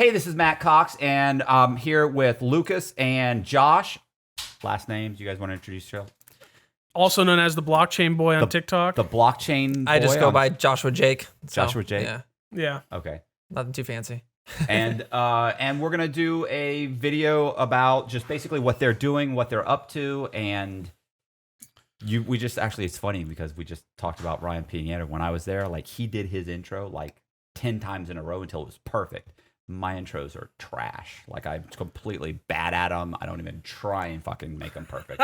Hey, this is Matt Cox, and I'm here with Lucas and Josh. Last names, you guys want to introduce yourself? Also known as the Blockchain Boy on TikTok. The Blockchain Boy. I just go by Joshua Jake. Joshua Jake? Yeah. Okay. Nothing too fancy. and we're going to do a video about just basically what they're doing, what they're up to, and we just actually, it's funny because we just talked about Ryan Piñera when I was there. Like, he did his intro like 10 times in a row until it was perfect. My intros are trash. Like, I'm completely bad at them. I don't even try and fucking make them perfect.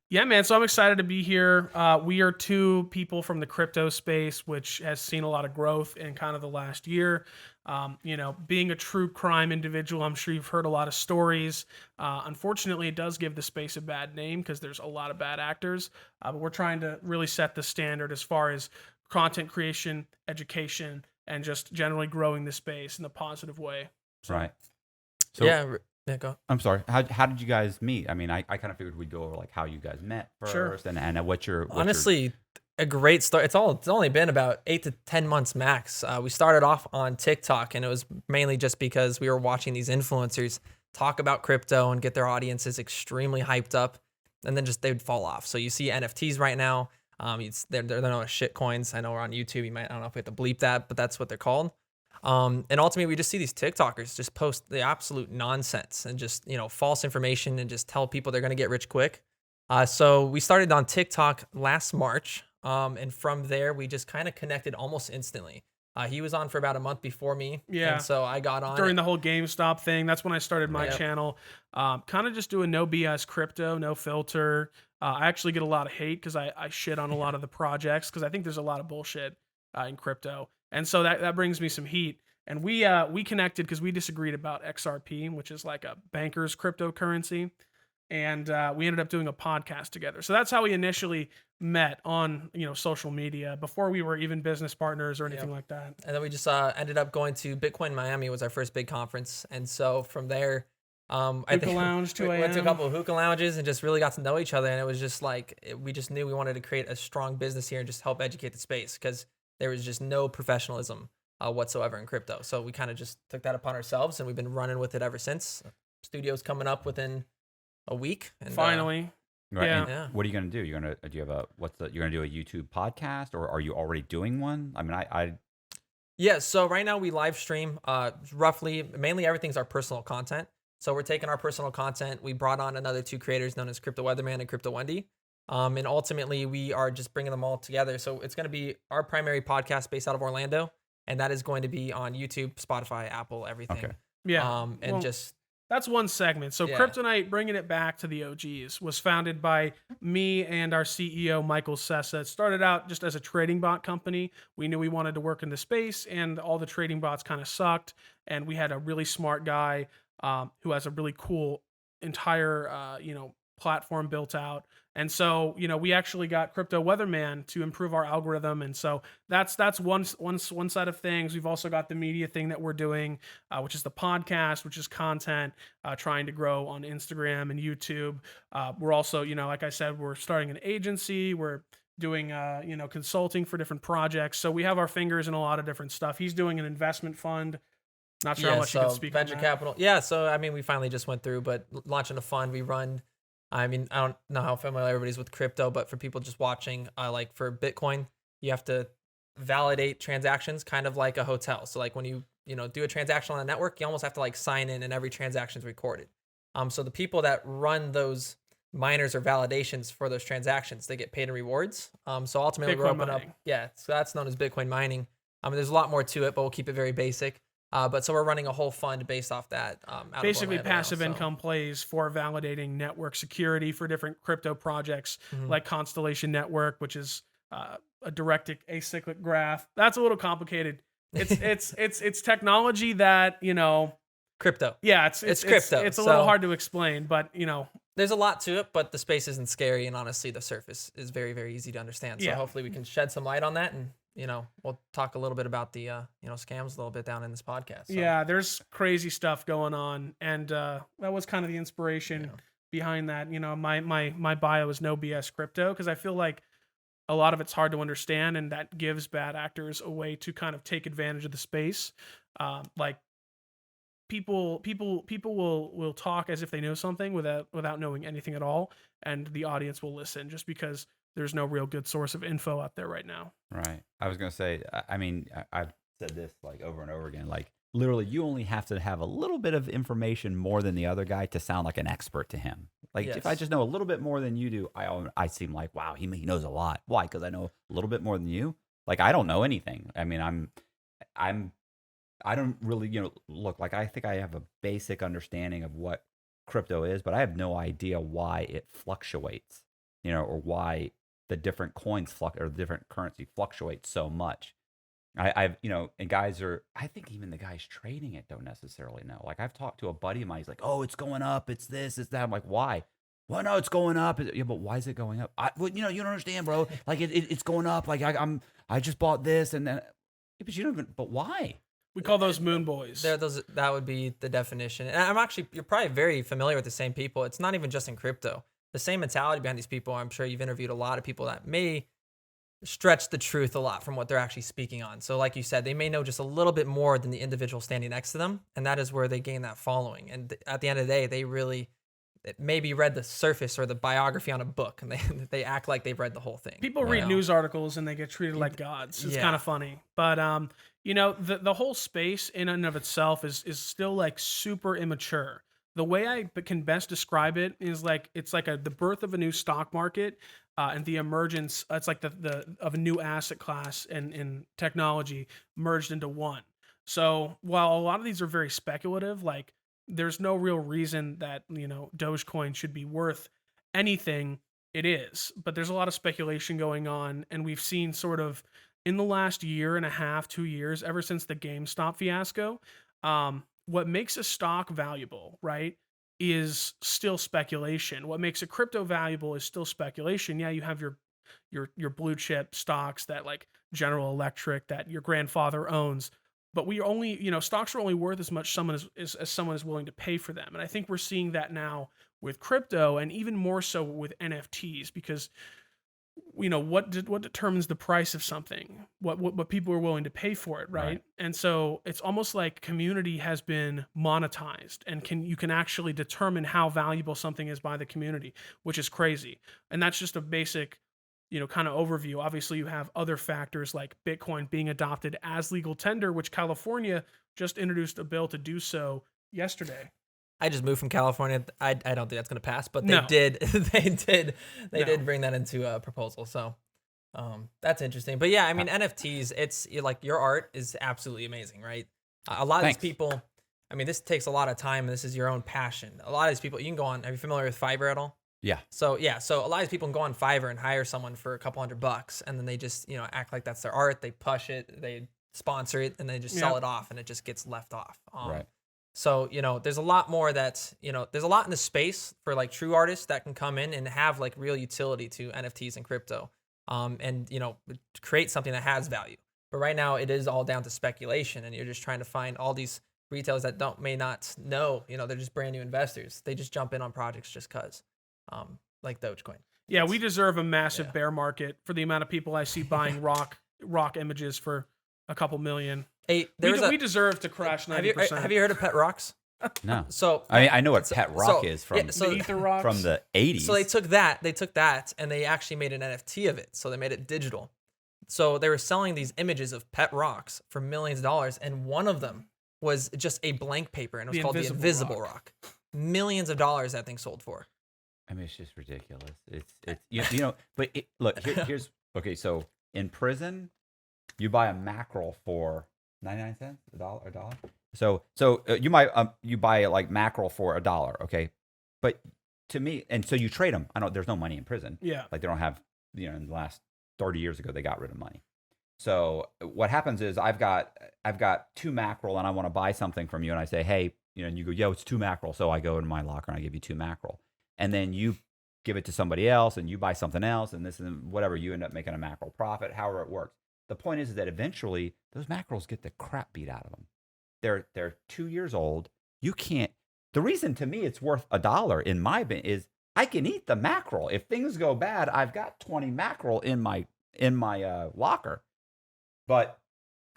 Yeah, man. So I'm excited to be here. We are two people from the crypto space, which has seen a lot of growth in kind of the last year. Being a true crime individual, I'm sure you've heard a lot of stories. Unfortunately, it does give the space a bad name because there's a lot of bad actors. But we're trying to really set the standard as far as content creation, education, and just generally growing the space in a positive way. So, Right. So, Yeah, go. I'm sorry. How did you guys meet? I mean, I kind of figured we'd go over like how you guys met first, Sure. and what your Honestly, a great story. It's only been about 8 to 10 months max. We started off on TikTok, and it was mainly just because we were watching these influencers talk about crypto and get their audiences extremely hyped up, and then just they'd fall off. So you see NFTs right now. They're known as shit coins. I know we're on YouTube. I don't know if we have to bleep that, but that's what they're called. And ultimately, we just see these TikTokers just post the absolute nonsense and just, false information and just tell people they're going to get rich quick. So we started on TikTok last March. And from there, we just kind of connected almost instantly. He was on for about a month before me. Yeah. And so I got on during the whole GameStop thing, that's when I started my Yep. channel. Kind of just doing no BS crypto, no filter. I actually get a lot of hate because I shit on a lot of the projects because I think there's a lot of bullshit in crypto. And so that brings me some heat. And we connected because we disagreed about XRP, which is like a banker's cryptocurrency. And we ended up doing a podcast together. So that's how we initially met on social media before we were even business partners or anything like that. And then we just ended up going to Bitcoin Miami was our first big conference. And so from there, Hookah Lounge, 2 we went to a a.m.. couple of hookah lounges and just really got to know each other. And it was just like, we just knew we wanted to create a strong business here and just help educate the space because there was just no professionalism whatsoever in crypto. So we kind of just took that upon ourselves and we've been running with it ever since. Studio's coming up within a week. And, Finally. Right. Yeah. And Yeah. what are you gonna do? You're gonna do you have you're gonna do a YouTube podcast, or are you already doing one? I mean, Yeah, so right now we live stream mainly everything's our personal content. So we're taking our personal content. We brought on another 2 creators known as Crypto Weatherman and Crypto Wendy. And ultimately we are just bringing them all together. So it's going to be our primary podcast based out of Orlando. And that is going to be on YouTube, Spotify, Apple, everything. Okay. Yeah. That's one segment. So Yeah. Kryptonite, bringing it back to the OGs, was founded by me and our CEO, Michael Sessa. It started out just as a trading bot company. We knew we wanted to work in the space, and all the trading bots kind of sucked. And we had a really smart guy who has a really cool entire, platform built out. And so, we actually got Crypto Weatherman to improve our algorithm. And so that's one side of things. We've also got the media thing that we're doing, which is the podcast, which is content, trying to grow on Instagram and YouTube. We're also, like I said, we're starting an agency. We're doing, consulting for different projects. So we have our fingers in a lot of different stuff. He's doing an investment fund. Not sure how much you can speak venture on that. capital. Yeah, so we finally just went through, but launching a fund, we run. I don't know how familiar everybody's with crypto, but for people just watching, like for Bitcoin, you have to validate transactions kind of like a hotel. So like when you do a transaction on a network, you almost have to like sign in and every transaction is recorded. So the people that run those miners or validations for those transactions, they get paid in rewards. So ultimately we're opening up. Yeah, so that's known as Bitcoin mining. There's a lot more to it, but we'll keep it very basic. But so we're running a whole fund based off that. Basically, passive income plays for validating network security for different crypto projects, like Constellation Network, which is a direct acyclic graph. That's a little complicated. It's technology that crypto. Yeah, it's crypto. It's a little hard to explain, but there's a lot to it. But the space isn't scary, and honestly, the surface is very, very easy to understand. So hopefully, we can shed some light on that and. We'll talk a little bit about the, scams a little bit down in this podcast. So. Yeah, there's crazy stuff going on. And that was kind of the inspiration behind that. My bio is no BS crypto because I feel like a lot of it's hard to understand, and that gives bad actors a way to kind of take advantage of the space. Like people will talk as if they know something without knowing anything at all, and the audience will listen just because there's no real good source of info out there right now. Right. I was gonna say. I mean, I've said this like over and over again. Like literally, you only have to have a little bit of information more than the other guy to sound like an expert to him. Like if I Yes. just know a little bit more than you do, I seem like, wow, he knows a lot. Why? Because I know a little bit more than you. Like I don't know anything. I mean, I don't really, look, like I think I have a basic understanding of what crypto is, but I have no idea why it fluctuates, or why the different coins or the different currency fluctuates so much. And I think even the guys trading it don't necessarily know. Like I've talked to a buddy of mine, he's like, oh, it's going up, it's this, it's that. I'm like, why? Well, no, it's going up. Yeah, but why is it going up? Well, you don't understand, bro. Like it's going up. Like I just bought this and then, yeah, but you don't even, but why? We call those moon boys. That would be the definition. And you're probably very familiar with the same people. It's not even just in crypto. The same mentality behind these people. I'm sure you've interviewed a lot of people that may stretch the truth a lot from what they're actually speaking on. So like you said, they may know just a little bit more than the individual standing next to them. And that is where they gain that following. And at the end of the day, they really maybe read the surface or the biography on a book, and they act like they've read the whole thing. People read news articles and they get treated like gods. It's Yeah. kind of funny. But the whole space in and of itself is still like super immature. The way I can best describe it is like it's like the birth of a new stock market, and the emergence. It's like the of a new asset class and technology merged into one. So while a lot of these are very speculative, like there's no real reason that Dogecoin should be worth anything. It is, but there's a lot of speculation going on, and we've seen sort of in the last year and a half, 2 years, ever since the GameStop fiasco, what makes a stock valuable, right, is still speculation. What makes a crypto valuable is still speculation. Yeah, you have your blue chip stocks that like General Electric that your grandfather owns, but we only, stocks are only worth as much as someone is willing to pay for them. And I think we're seeing that now with crypto, and even more so with NFTs, because what determines the price of something, what people are willing to pay for it, right? And so it's almost like community has been monetized, and you can actually determine how valuable something is by the community, which is crazy. And that's just a basic kind of overview. Obviously, you have other factors like Bitcoin being adopted as legal tender, which California just introduced a bill to do so yesterday. I just moved from California. I don't think that's going to pass, but No. they did bring that into a proposal. So that's interesting. But yeah, I mean, NFTs, it's like your art is absolutely amazing, right? A lot of Thanks. these people, I mean, this takes a lot of time, and this is your own passion. A lot of these people, you can go on, are you familiar with Fiverr at all? Yeah. So a lot of these people can go on Fiverr and hire someone for a couple $100, and then they just, act like that's their art. They push it, they sponsor it, and they just sell it off, and it just gets left off. Right. So, there's a lot more there's a lot in the space for like true artists that can come in and have like real utility to NFTs and crypto, and, create something that has value. But right now it is all down to speculation, and you're just trying to find all these retailers that may not know, they're just brand new investors. They just jump in on projects just cause, like Dogecoin. Yeah, we deserve a massive bear market for the amount of people I see buying rock images for a couple million. Hey, We deserve to crash 90%. Have you heard of Pet Rocks? No. So I mean, I know what Pet Rock is from the Ether Rocks? from the 80s. So they took that and they actually made an NFT of it. So they made it digital. So they were selling these images of pet rocks for millions of dollars, and one of them was just a blank paper, and it was called the Invisible Rock. Millions of dollars that thing sold for. I mean, it's just ridiculous. It's but look, here's okay. So in prison, you buy a mackerel for 99 cents, a dollar. So you buy like mackerel for $1, okay? But to me, and so you trade them. There's no money in prison. Yeah. Like they don't have, in the last 30 years ago, they got rid of money. So what happens is I've got 2 mackerel and I want to buy something from you, and I say, hey, and you go, yo, it's 2 mackerel. So I go in my locker and I give you 2 mackerel, and then you give it to somebody else and you buy something else, and this and whatever, you end up making a mackerel profit, however it works. The point is that eventually those mackerels get the crap beat out of them. They're 2 years old. You can't. The reason to me it's worth $1 in my bin is I can eat the mackerel. If things go bad, I've got 20 mackerel in my in my locker. But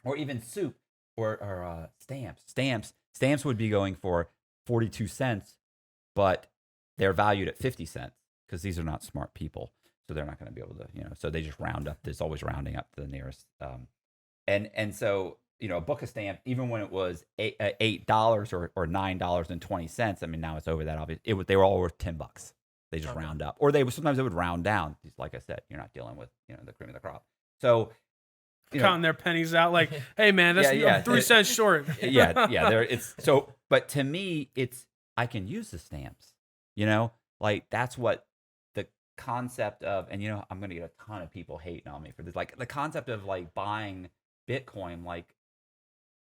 or even soup or stamps would be going for 42 cents, but they're valued at 50 cents because these are not smart people. So they're not going to be able to, so they just round up. There's always rounding up to the nearest. And so, a book of stamps, even when it was $8 or $9.20, I mean, now it's over that. Obviously, they were all worth $10. They just round up, or sometimes they would round down. Just like I said, you're not dealing with the cream of the crop. So counting their pennies out, like, hey man, that's 3 cents short. There it's so. But to me, I can use the stamps. Like that's what the concept of, and I'm gonna get a ton of people hating on me for this. Like the concept of like buying Bitcoin, like,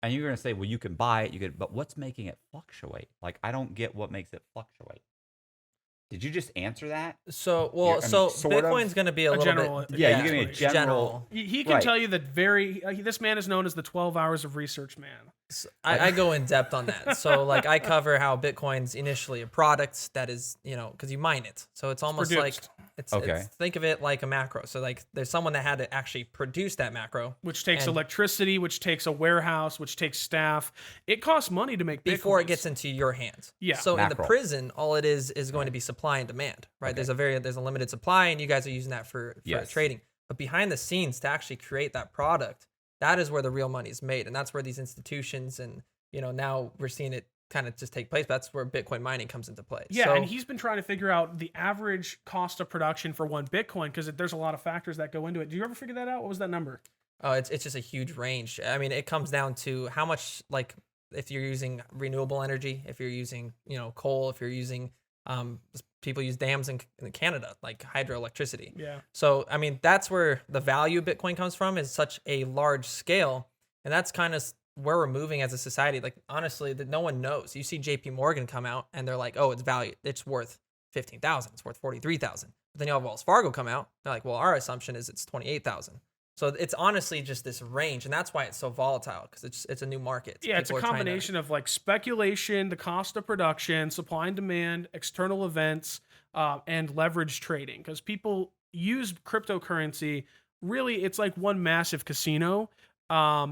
and you're gonna say, well, you can buy it, but what's making it fluctuate? Like, I don't get what makes it fluctuate. Did you just answer that? So, Bitcoin's going to be a little general, bit. Yeah, you give me a general. He can tell you that this man is known as the 12 hours of research man. So I go in depth on that. So, like, I cover how Bitcoin's initially a product that is, because you mine it. So it's almost like it's think of it like a macro. So, like, there's someone that had to actually produce that macro, which takes electricity, which takes a warehouse, which takes staff. It costs money to make Bitcoins before it gets into your hands. Yeah. So macro. In the prison, all it is going to be supply and demand, right? Okay. There's a limited supply, and you guys are using that for trading. But behind the scenes, to actually create that product, that is where the real money is made, and that's where these institutions and now we're seeing it kind of just take place. That's where Bitcoin mining comes into play. Yeah, and he's been trying to figure out the average cost of production for one Bitcoin because there's a lot of factors that go into it. Do you ever figure that out? What was that number? Oh, it's just a huge range. I mean, it comes down to how much, like, if you're using renewable energy, if you're using coal, if you're using people use dams in Canada, like hydroelectricity. Yeah. So I mean, that's where the value of Bitcoin comes from, is such a large scale, and that's kind of where we're moving as a society. Like, honestly, that no one knows. You see JP Morgan come out and they're like, oh, it's valued, it's worth 15,000, it's worth 43,000. But then you have Wells Fargo come out, they're like, well, our assumption is it's 28,000. So it's honestly just this range, and that's why it's so volatile, because it's a new market. Yeah, it's a combination of like speculation, the cost of production, supply and demand, external events, and leverage trading. Because people use cryptocurrency, really, it's like one massive casino.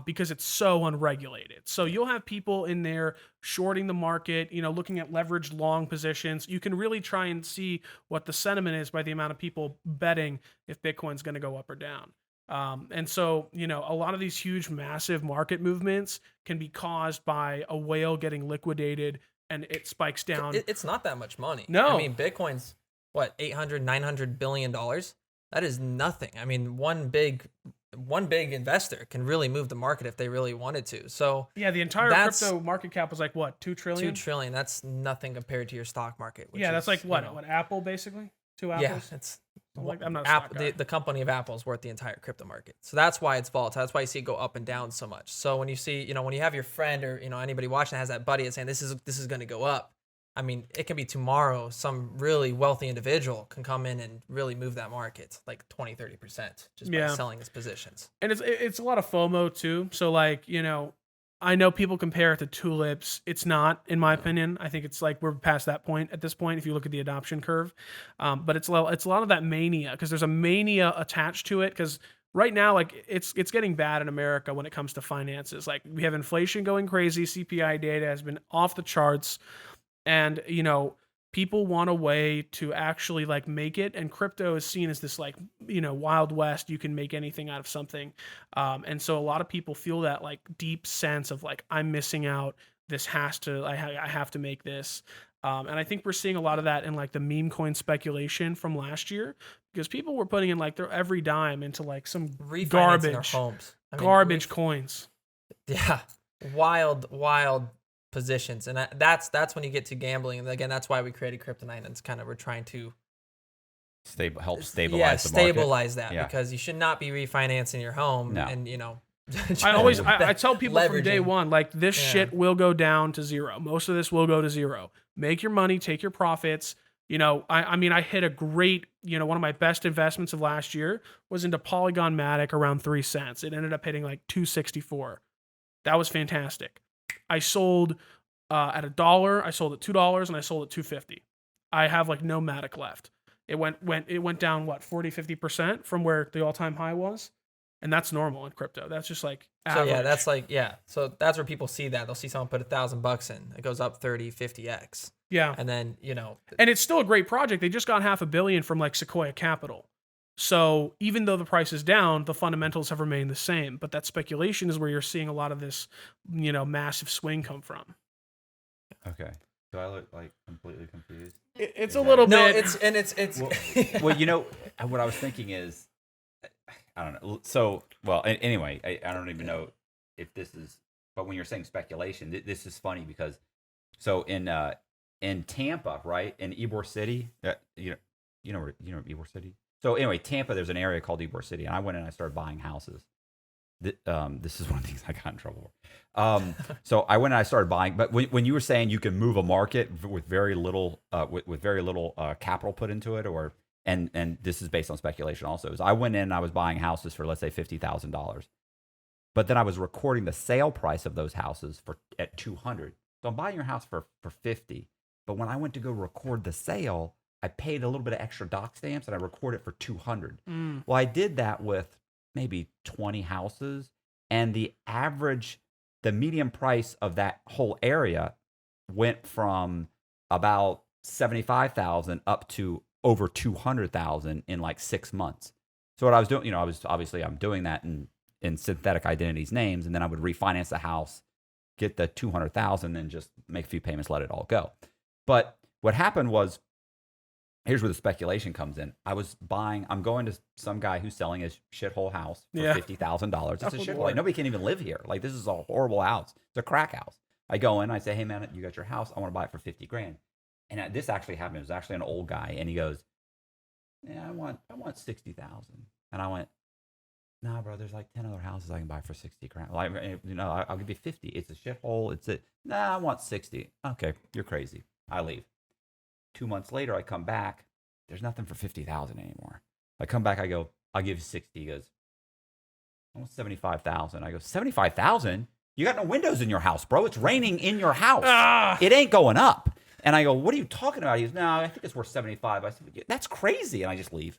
Because it's so unregulated. So you'll have people in there shorting the market, looking at leveraged long positions. You can really try and see what the sentiment is by the amount of people betting if Bitcoin's going to go up or down. And so, a lot of these huge, massive market movements can be caused by a whale getting liquidated and it spikes down. It's not that much money. No. I mean, Bitcoin's what, $800-900 billion? That is nothing. I mean, one big investor can really move the market if they really wanted to. So yeah, the entire crypto market cap was like what, 2 trillion? 2 trillion. That's nothing compared to your stock market. Yeah, that's like what Apple basically? 2 apples? Yeah, it's like, I'm not a stock guy. The company of Apple is worth the entire crypto market. So that's why it's volatile. That's why you see it go up and down so much. So when you see, when you have your friend or anybody watching that has that buddy that's saying this is going to go up, I mean, it can be tomorrow some really wealthy individual can come in and really move that market like 20-30% just by selling his positions. And it's a lot of FOMO too. So like, I know people compare it to tulips. It's not, in my opinion. I think it's like we're past that point at this point if you look at the adoption curve. But it's a lot of that mania, because there's a mania attached to it, because right now, like, it's getting bad in America when it comes to finances. Like, we have inflation going crazy. CPI data has been off the charts. And, people want a way to actually like make it. And crypto is seen as this like, Wild West. You can make anything out of something. And so a lot of people feel that like deep sense of like, I'm missing out. I have to make this. And I think we're seeing a lot of that in like the meme coin speculation from last year, because people were putting in like their every dime into like some garbage homes. Coins. Yeah. Wild positions. And that's when you get to gambling. And again, that's why we created Crypto9. It's kind of, we're trying to help stabilize the market. Stabilize that, because you should not be refinancing your home. No. And I tell people from day one, like, this shit will go down to zero. Most of this will go to zero. Make your money, take your profits. I hit a great, one of my best investments of last year was into Polygon Matic around 3 cents. It ended up hitting like 264. That was fantastic. I sold at $1, I sold at $2, and I sold at $2.50. I have like no Matic left. It went down what 40-50% from where the all-time high was, and that's normal in crypto. That's just like average. So yeah, that's like so that's where people see that. They'll see someone put $1,000 in, it goes up 30-50x. Yeah, And then and it's still a great project. They just got $500 million from like Sequoia Capital. So even though the price is down, the fundamentals have remained the same. But that speculation is where you're seeing a lot of this, massive swing come from. Okay. Do I look like completely confused? It's a little no, bit. it's Well, what I was thinking is, I don't know. So, well, anyway, I don't even know if this is, but when you're saying speculation, this is funny because, so in Tampa, right, in Ybor City, you know Ybor City. So anyway, Tampa, there's an area called Ybor City, and I went in and I started buying houses. This is one of the things I got in trouble for. So I went and I started buying. But when you were saying you can move a market with very little, with very little capital put into it, and this is based on speculation also, is I went in and I was buying houses for, let's say, $50,000, but then I was recording the sale price of those houses at $200. So I'm buying your house for $50, but when I went to go record the sale, I paid a little bit of extra doc stamps and I record it for $200. Well, I did that with maybe 20 houses, and the median price of that whole area went from about 75,000 up to over 200,000 in like 6 months. So what I was doing, I'm doing that in synthetic identities names, and then I would refinance the house, get the 200,000, and just make a few payments, let it all go. But what happened was, here's where the speculation comes in. I'm going to some guy who's selling his shithole house for $50,000. It's a shithole. Like, nobody can even live here. Like, this is a horrible house. It's a crack house. I go in, I say, hey man, you got your house. I want to buy it for 50 grand. And this actually happened. It was actually an old guy. And he goes, yeah, I want 60,000. And I went, nah, bro, there's like 10 other houses I can buy for 60 grand. Like, I'll give you 50. It's a shithole. Nah, I want 60. Okay, you're crazy. I leave. 2 months later, I come back. There's nothing for 50,000 anymore. I come back. I go, I'll give you 60. He goes, I want 75,000. I go, 75,000? You got no windows in your house, bro. It's raining in your house. It ain't going up. And I go, what are you talking about? He goes, no, I think it's worth 75. I said, that's crazy. And I just leave.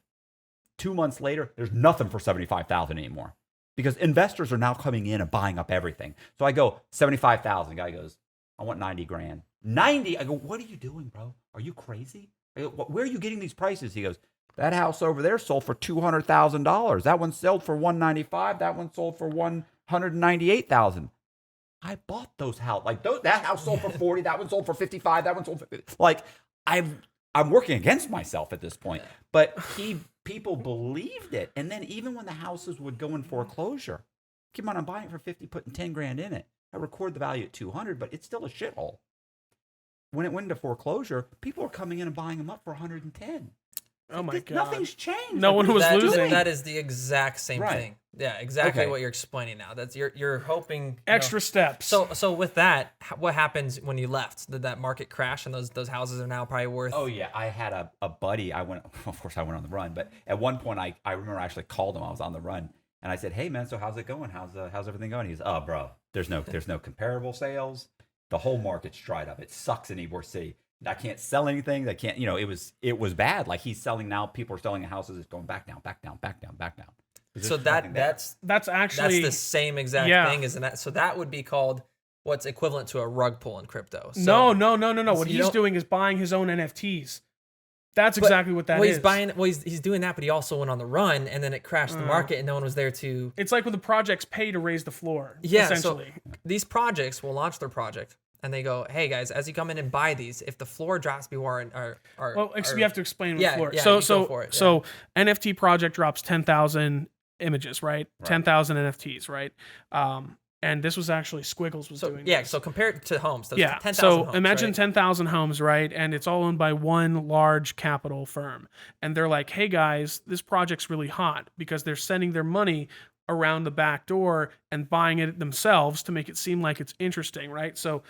2 months later, there's nothing for 75,000 anymore because investors are now coming in and buying up everything. So I go, 75,000. Guy goes, I want 90 grand. 90? I go, what are you doing, bro? Are you crazy? I go, where are you getting these prices? He goes, that house over there sold for $200,000. That one sold for $195,000. That one sold for $198,000. I bought those houses. Like that house sold for 40. That one sold for 55. That one sold for 50. Like I'm working against myself at this point. But people believed it. And then even when the houses would go in foreclosure, keep on, I'm buying it for 50, putting 10 grand in it. I record the value at 200, but it's still a shithole. When it went into foreclosure, people were coming in and buying them up for 110. Oh my God. Nothing's changed. No one was losing. That is the exact same thing. Yeah, exactly what you're explaining now. That's you're hoping extra steps. So with that, what happens when you left? Did that market crash and those houses are now probably worth? Oh yeah, I had a buddy. Of course I went on the run, but at one point I remember I actually called him. I was on the run and I said, "Hey man, so how's it going? How's everything going?" He's, "Oh bro, there's no comparable sales. The whole market's dried up. It sucks in Ybor City. I can't sell anything. I can't, it was bad. Like he's selling now. People are selling houses. It's going back down, back down, back down, back down. So that's actually the same exact thing, isn't that? So that would be called what's equivalent to a rug pull in crypto. So, no. What he's doing is buying his own NFTs. That's exactly what that is. He's doing that, but he also went on the run, and then it crashed the market, and no one was there to. It's like when the projects pay to raise the floor. Yeah, essentially. So these projects will launch their project. And they go, hey guys, as you come in and buy these, if the floor drops before we have to explain what floor. So NFT project drops 10,000 images, right? 10,000 NFTs, right? And this was actually Squiggles was doing. Yeah. This. So compared to homes, 10,000 so homes, imagine right? 10,000 homes, right? And it's all owned by one large capital firm, and they're like, hey guys, this project's really hot because they're sending their money around the back door and buying it themselves to make it seem like it's interesting, right? So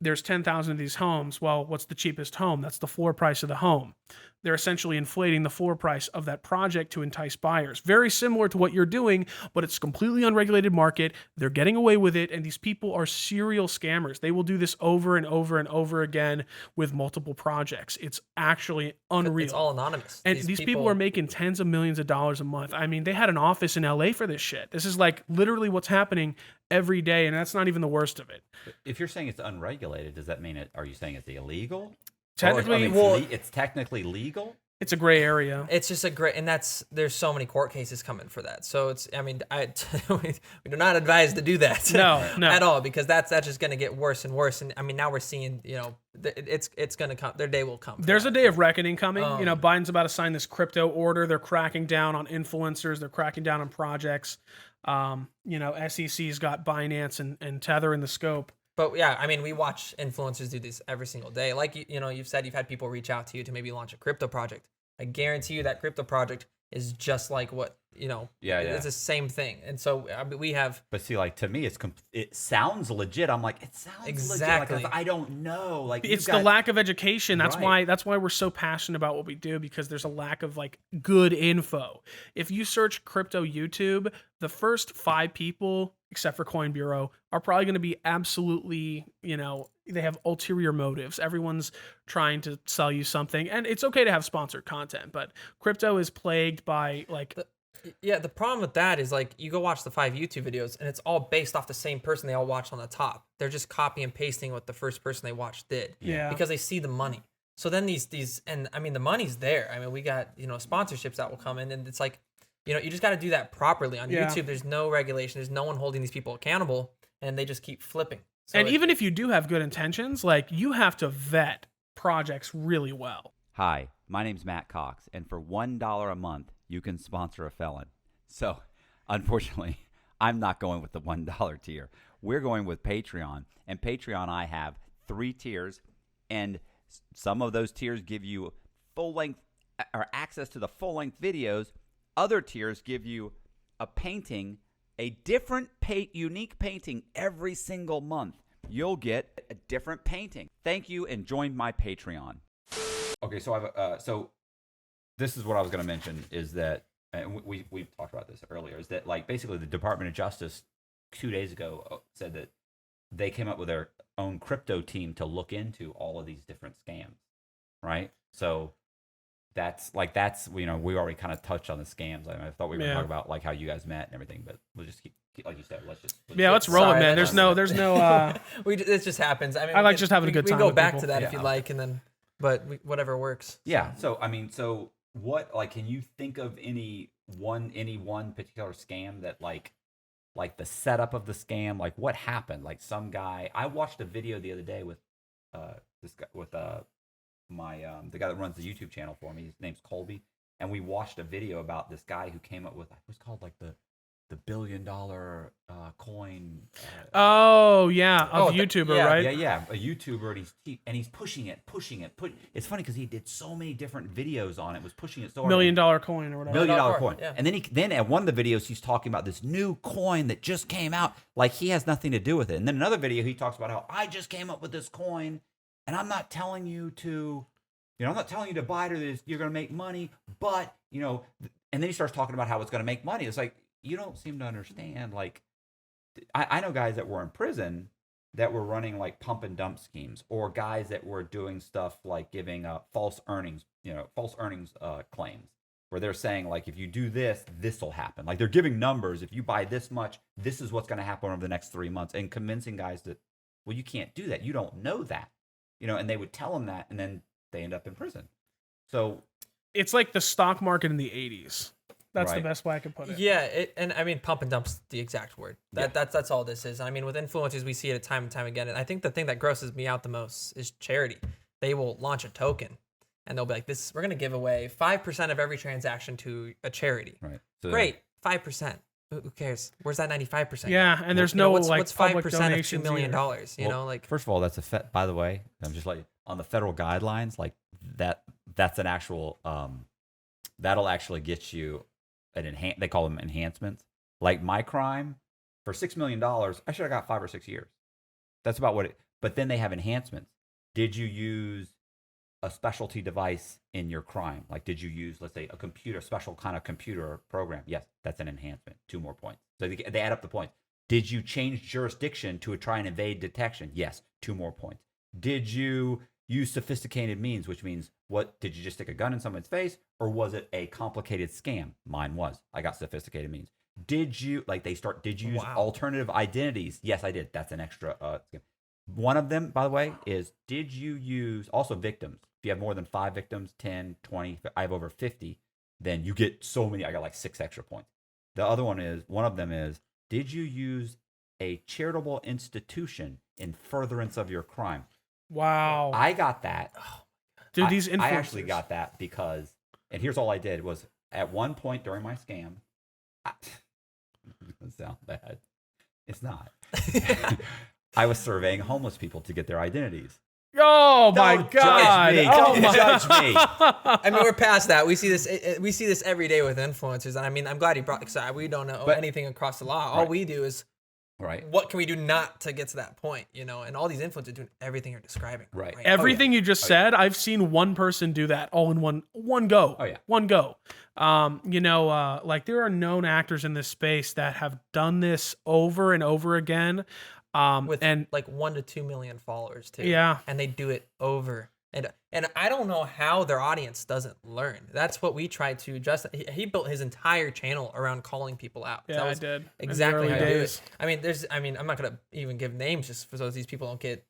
there's 10,000 of these homes. Well, what's the cheapest home? That's the floor price of the home. they're essentially inflating the floor price of that project to entice buyers. Very similar to what you're doing, but it's a completely unregulated market. They're getting away with it, and these people are serial scammers. They will do this over and over and over again with multiple projects. It's actually unreal. It's all anonymous. And these people are making tens of millions of dollars a month. I mean, they had an office in LA for this shit. This is like literally what's happening every day, and that's not even the worst of it. If you're saying it's unregulated, does that mean are you saying it's illegal? Technically, it's technically legal. It's a gray area. It's just a great, and there's so many court cases coming for that. So it's, I mean, we do not advise to do that. No, at all, because that's just going to get worse and worse. And I mean, now we're seeing, it's going to come. Their day will come. There's a day of reckoning coming. Biden's about to sign this crypto order. They're cracking down on influencers. They're cracking down on projects. SEC's got Binance and Tether in the scope. But yeah, I mean, we watch influencers do this every single day. Like, you've said you've had people reach out to you to maybe launch a crypto project. I guarantee you that crypto project is just like what, it's the same thing. And so we have. But see, like, to me, it sounds legit. I'm like, it sounds exactly. legit. Like, I don't know. Like, it's the lack of education. That's why we're so passionate about what we do, because there's a lack of like good info. If you search crypto YouTube, the first 5 people, except for Coin Bureau, are probably going to be absolutely, they have ulterior motives. Everyone's trying to sell you something, and it's okay to have sponsored content, but crypto is plagued by like. The problem with that is, like, you go watch the 5 YouTube videos and it's all based off the same person they all watched on the top. They're just copy and pasting what the first person they watched did. Yeah. Because they see the money. So then these and I mean, the money's there. I mean, we got, sponsorships that will come in, and it's like, you just got to do that properly. On YouTube, there's no regulation. There's no one holding these people accountable, and they just keep flipping. So and even if you do have good intentions, like, you have to vet projects really well. Hi, my name's Matt Cox, and for $1 a month, you can sponsor a felon. So, unfortunately, I'm not going with the $1 tier. We're going with Patreon. And Patreon, I have 3 tiers, and some of those tiers give you full-length or access to the full-length videos. Other tiers give you a painting, a different unique painting every single month. You'll get a different painting. Thank you, and join my Patreon. Okay, so this is what I was going to mention, is that, and we've talked about this earlier, is that, like, basically the Department of Justice 2 days ago said that they came up with their own crypto team to look into all of these different scams, right? So that's we already kind of touched on the scams. I thought we were going to talk about, like, how you guys met and everything, but we'll just keep like you said, let's roll it, man. There's no it just happens. I mean, I like just having a good time. We go back to that if you like, and then whatever works. Yeah. So I mean, what, like, can you think of any one particular scam that like the setup of the scam, like what happened? Like, some guy, I watched a video the other day with this guy, with my the guy that runs the YouTube channel for me. His name's Colby, and we watched a video about this guy who came up with, it was called like the $1 billion coin. YouTuber, right? Yeah, a YouTuber, and he's pushing it. It's funny because he did so many different videos on it. Was pushing it so hard. $1 million coin or whatever. $1 million coin. Yeah. And then at one of the videos, he's talking about this new coin that just came out. Like, he has nothing to do with it. And then another video, he talks about how I just came up with this coin, and I'm not telling you to, I'm not telling you to buy it, or you're going to make money, but, and then he starts talking about how it's going to make money. It's like, you don't seem to understand. Like, I know guys that were in prison that were running, like, pump and dump schemes, or guys that were doing stuff like giving false earnings claims, where they're saying, like, if you do this, this will happen. Like, they're giving numbers. If you buy this much, this is what's going to happen over the next 3 months, and convincing guys that, well, you can't do that. You don't know that, and they would tell them that, and then they end up in prison. So it's like the stock market in the 80s. That's the best way I could put it. Yeah, and I mean, pump and dump's the exact word. That's all this is. I mean, with influencers, we see it time and time again. And I think the thing that grosses me out the most is charity. They will launch a token, and they'll be like, we're going to give away 5% of every transaction to a charity. Right. So, great, 5%. Who cares? Where's that 95%? Yeah, and there's what's 5% of $2 million? Like, first of all, that's by the way, I'm just like, on the federal guidelines, like, that's an actual that'll actually get you they call them enhancements. Like, my crime, for $6 million, I should have got 5 or 6 years. That's about what but then they have enhancements. Did you use a specialty device in your crime? Like, did you use, let's say, a computer, special kind of computer program? Yes, that's an enhancement. 2 more points. So they add up the points. Did you change jurisdiction to try and evade detection? Yes, 2 more points. Did you use sophisticated means, which means what? Did you just stick a gun in someone's face, or was it a complicated scam? Mine was. I got sophisticated means. Did you did you use alternative identities? Yes, I did. That's an extra scam. One of them, by the way, is did you use also victims? If you have more than 5 victims, 10, 20, I have over 50, then you get so many. I got like 6 extra points. The other one of them is, did you use a charitable institution in furtherance of your crime? Wow. I got that. Dude, these influencers. I actually got that because, and here's all I did was at one point during my scam, it doesn't sound bad. It's not. I was surveying homeless people to get their identities. Oh my God! Don't judge me. I mean, we're past that. We see this. We see this every day with influencers, and I mean, I'm glad he brought. Sorry, we don't know anything across the law. All we do is, what can we do not to get to that point? You know, and all these influencers are doing everything you're describing. Right. Everything you just said, I've seen one person do that all in one go. Oh yeah. One go. Like there are known actors in this space that have done this over and over again. With like 1 to 2 million followers too. Yeah. And they do it over. And I don't know how their audience doesn't learn. That's what we try to adjust. He built his entire channel around calling people out. Yeah, I did. Exactly how to do it. I mean, I'm not gonna even give names just so these people don't get,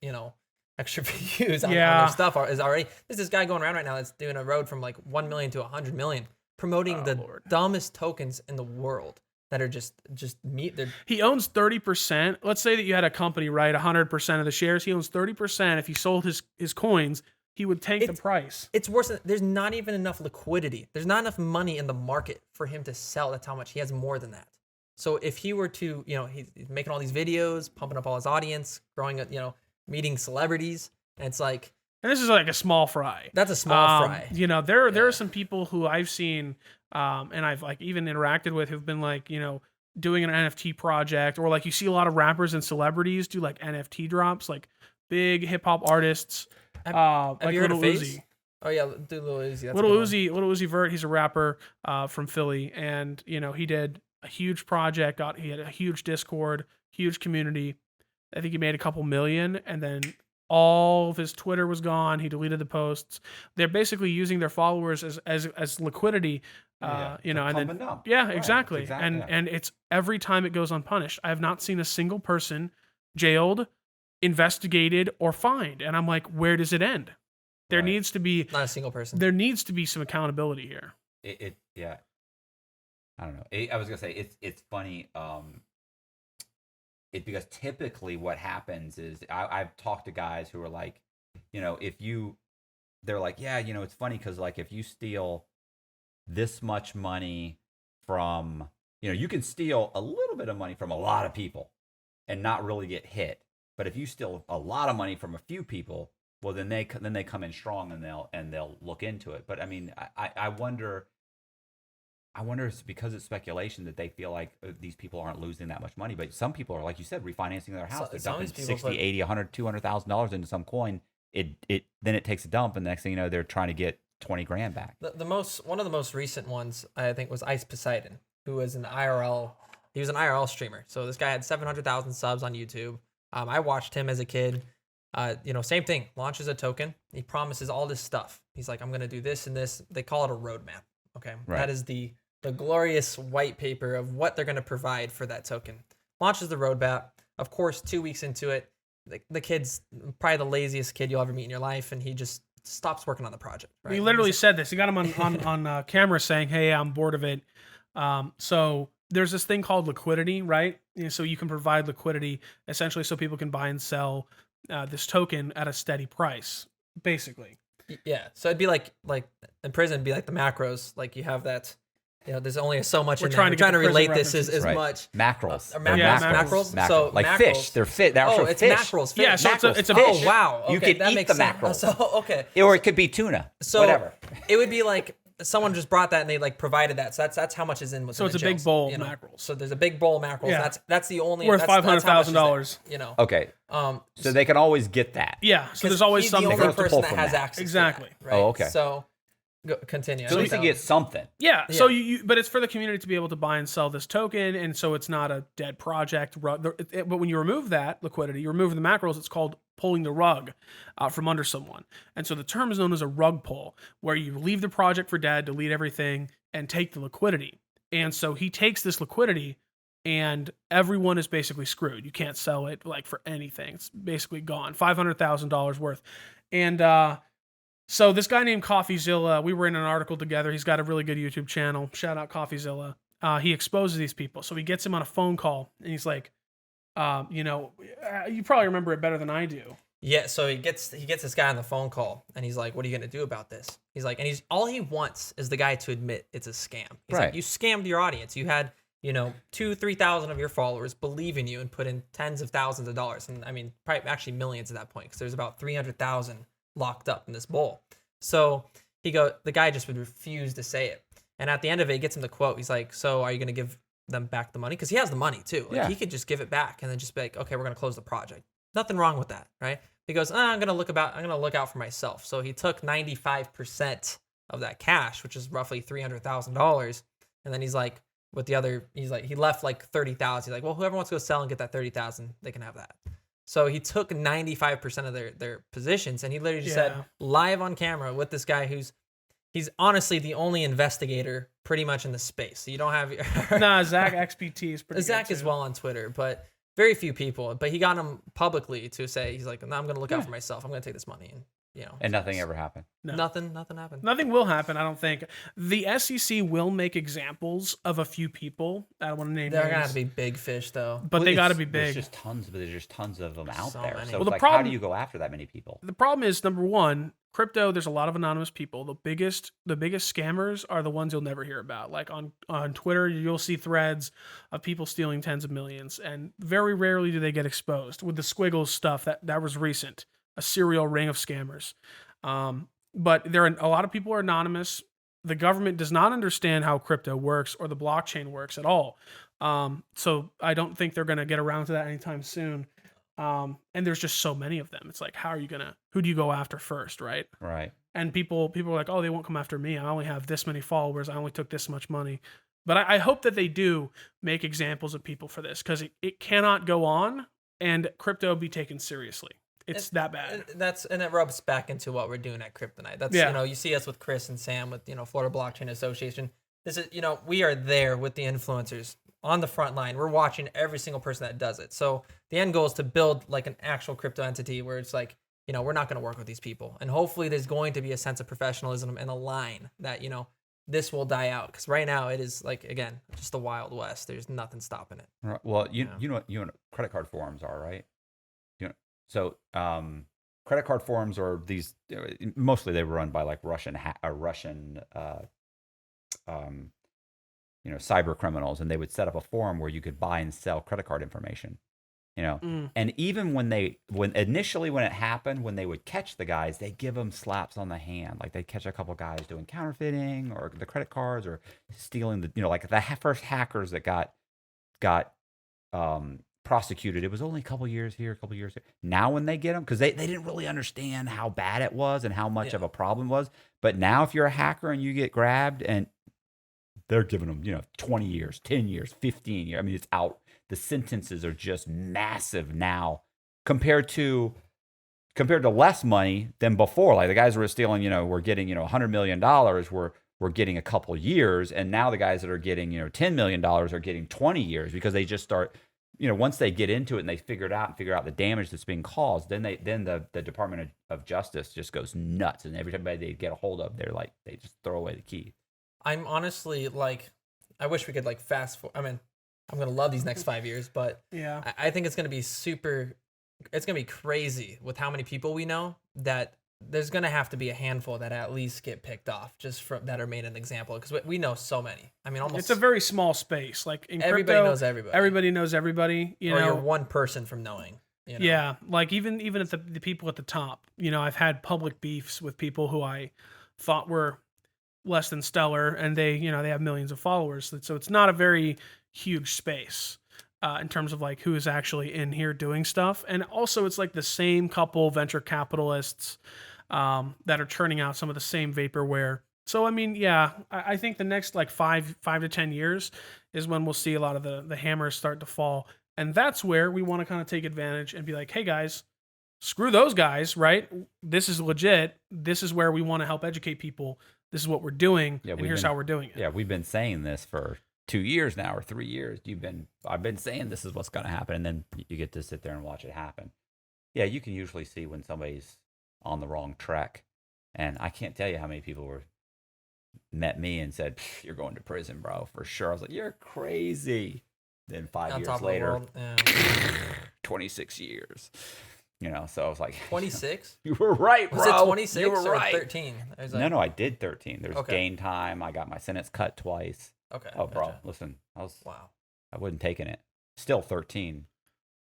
extra views on their stuff. There's this guy going around right now that's doing a road from like 1 million to 100 million, promoting dumbest tokens in the world. That are just meat. He owns 30%. Let's say that you had a company, right? 100% of the shares. He owns 30%. If he sold his coins, he would take the price. It's worse. There's not even enough liquidity. There's not enough money in the market for him to sell. That's how much he has more than that. So if he were to, he's making all these videos, pumping up all his audience, growing, meeting celebrities, and it's like. And this is like a small fry. That's a small fry. There are some people who I've seen, and I've like even interacted with who've been like, doing an NFT project, or like you see a lot of rappers and celebrities do like NFT drops, like big hip hop artists. Have like you heard Little of Uzi. Oh yeah, do Lil Uzi. That's Little Uzi Vert. He's a rapper from Philly, and he did a huge project. He had a huge Discord, huge community. I think he made a couple million, and then all of his Twitter was gone. He deleted the posts. They're basically using their followers as liquidity, and then exactly. And it's every time it goes unpunished. I have not seen a single person jailed, investigated, or fined. And I'm like, where does it end? There needs to be not a single person. There needs to be some accountability here. I don't know. I was gonna say it's funny. Because typically what happens is I've talked to guys who are like, they're like, it's funny because like if you steal this much money from, you can steal a little bit of money from a lot of people and not really get hit. But if you steal a lot of money from a few people, well, then they come in strong and they'll look into it. But I mean, I wonder if it's because it's speculation that they feel like these people aren't losing that much money. But some people are, like you said, refinancing their house. They're dumping $60,000, $80,000, $100,000, $200,000 into some coin. Then it takes a dump, and the next thing you know, they're trying to get 20 grand back. One of the most recent ones, I think, was Ice Poseidon, who was an IRL. He was an IRL streamer. So this guy had 700,000 subs on YouTube. I watched him as a kid. Same thing. Launches a token. He promises all this stuff. He's like, I'm gonna do this and this. They call it a roadmap. Okay, that is the glorious white paper of what they're going to provide for that token. Launches the roadmap. Of course, 2 weeks into it, the kid's probably the laziest kid you'll ever meet in your life, and he just stops working on the project. Right? He literally said this. He got him on camera saying, "Hey, I'm bored of it." So there's this thing called liquidity, right? So you can provide liquidity essentially so people can buy and sell this token at a steady price, basically. Yeah. So it'd be like in prison, it'd be like the macros. Like you have that. There's only so much. We're trying to relate this as much. Mackerels. Mackerels. So like mackerels. Fish. They're fit. They're actual it's fish. Mackerels. Fish. Yeah. So it's a fish. fish. Oh wow. Okay, you could eat the mackerel. So okay. Or it could be tuna. So whatever. It would be like someone just brought that and they like provided that. So that's how much is in. So it's a big bowl of mackerels. So there's a big bowl of mackerels. Yeah. That's the only worth $500,000. You know. Okay. So they can always get that. Yeah. So there's always he's something. the only to person pull that from has that. access. Exactly. To that, right? Oh, okay. So continue. So at least you get something. Yeah. So but it's for the community to be able to buy and sell this token, and so it's not a dead project. But when you remove that liquidity, you remove the mackerels. It's called pulling the rug out from under someone, and so the term is known as a rug pull, where you leave the project for dead, delete everything, and take the liquidity. And so he takes this liquidity, and everyone is basically screwed. You can't sell it like for anything. It's basically gone. $500,000 worth, and so this guy named CoffeeZilla, we were in an article together. He's got a really good YouTube channel. Shout out CoffeeZilla. He exposes these people. So he gets him on a phone call, and he's like, you probably remember it better than I do. Yeah, so he gets this guy on the phone call, and he's like, "What are you gonna do about this?" He's like, and all he wants is the guy to admit it's a scam. He's like, "You scammed your audience. You had 2,000-3,000 of your followers believe in you and put in tens of thousands of dollars, and I mean, probably actually millions at that point, because there's about 300,000 locked up in this bowl." So the guy just would refuse to say it, and at the end of it, he gets him the quote. He's like, "So are you gonna give them back the money?" Because he has the money too. He could just give it back and then just be like, "Okay, we're gonna close the project." Nothing wrong with that, right? He goes, I'm gonna look out for myself. So he took 95% of that cash, which is roughly $300,000, and then he's like, he left like 30,000. He's like, well, whoever wants to go sell and get that 30,000, they can have that. So he took 95% of their positions, and he literally just said live on camera with this guy he's honestly the only investigator pretty much in the space. So you don't have Zach XPT is pretty Zach good is too. well on Twitter, but very few people. But he got him publicly to say, he's like, no, I'm gonna look out for myself. I'm gonna take this money, and And nothing ever happened. No. Nothing happened. Nothing will happen, I don't think. The SEC will make examples of a few people. I don't want to name They're names. gonna have to be big fish, though. But they got to be There's big. just tons of them out So there. many. So Well, it's the like, how problem- do you go after that many people? The problem is, number one, crypto, there's a lot of anonymous people. The biggest scammers are the ones you'll never hear about. Like on Twitter, you'll see threads of people stealing tens of millions, and very rarely do they get exposed. With the Squiggles stuff, that was recent, a serial ring of scammers. But a lot of people are anonymous. The government does not understand how crypto works or the blockchain works at all. So I don't think they're going to get around to that anytime soon. And there's just so many of them. It's like, who do you go after first, right? Right. And people are like, oh, they won't come after me. I only have this many followers. I only took this much money. But I hope that they do make examples of people for this, because it cannot go on and crypto be taken seriously. It's that bad. And that rubs back into what we're doing at Kryptonite. That's you see us with Chris and Sam with Florida Blockchain Association. This is we are there with the influencers on the front line. We're watching every single person that does it. So the end goal is to build like an actual crypto entity where it's like, we're not going to work with these people, and hopefully there's going to be a sense of professionalism and a line that this will die out, because right now it is like, again, just the Wild West. There's nothing stopping it. Right. Well, you know what credit card forums are, right? So credit card forums are these. Mostly they were run by like Russian cyber criminals, and they would set up a forum where you could buy and sell credit card information. And even when initially when it happened, when they would catch the guys, they give them slaps on the hand. Like they'd catch a couple guys doing counterfeiting or the credit cards or stealing like the first hackers that got prosecuted. It was only a couple years here, a couple years there. Now when they get them, because they didn't really understand how bad it was and how much of a problem it was. But now if you're a hacker and you get grabbed, and they're giving them 20 years, 10 years, 15 years. I mean, it's out. The sentences are just massive now compared to less money than before. Like the guys who were stealing, were getting, $100 million, were getting a couple years. And now the guys that are getting, $10 million are getting 20 years, because they just start, once they get into it and they figure out the damage that's being caused, then the Department of Justice just goes nuts. And every time they get a hold of, they just throw away the key. I'm honestly like, I wish we could like fast forward. I mean, I'm going to love these next 5 years, but I think it's going to be it's going to be crazy with how many people we know, that there's going to have to be a handful that at least get picked off that are made an example. Because we know so many. I mean, almost. It's a very small space. Like in everybody crypto, knows everybody. Everybody knows everybody. You're one person from knowing. Yeah, like even at the people at the top. I've had public beefs with people who I thought were less than stellar, and they have millions of followers. So it's not a very huge space in terms of like who is actually in here doing stuff. And also, it's like the same couple venture capitalists that are churning out some of the same vaporware. So I mean, yeah, I think the next like 5 to 10 years is when we'll see a lot of the hammers start to fall, and that's where we want to kind of take advantage and be like, hey guys, screw those guys, right? This is legit. This is where we want to help educate people. This is what we're doing, and here's how we're doing it. Yeah, we've been saying this for 2 years now or 3 years. I've been saying this is what's going to happen, and then you get to sit there and watch it happen. Yeah, you can usually see when somebody's on the wrong track, and I can't tell you how many people met me and said, "You're going to prison, bro, for sure." I was like, "You're crazy." Then 5 years later, 26 years. So I was like, 26? You were right, bro. Was it 26 you were or right. 13? No, I did 13. There's gain time. I got my sentence cut twice. Okay. Oh, bro, listen, I wasn't taking it. Still 13.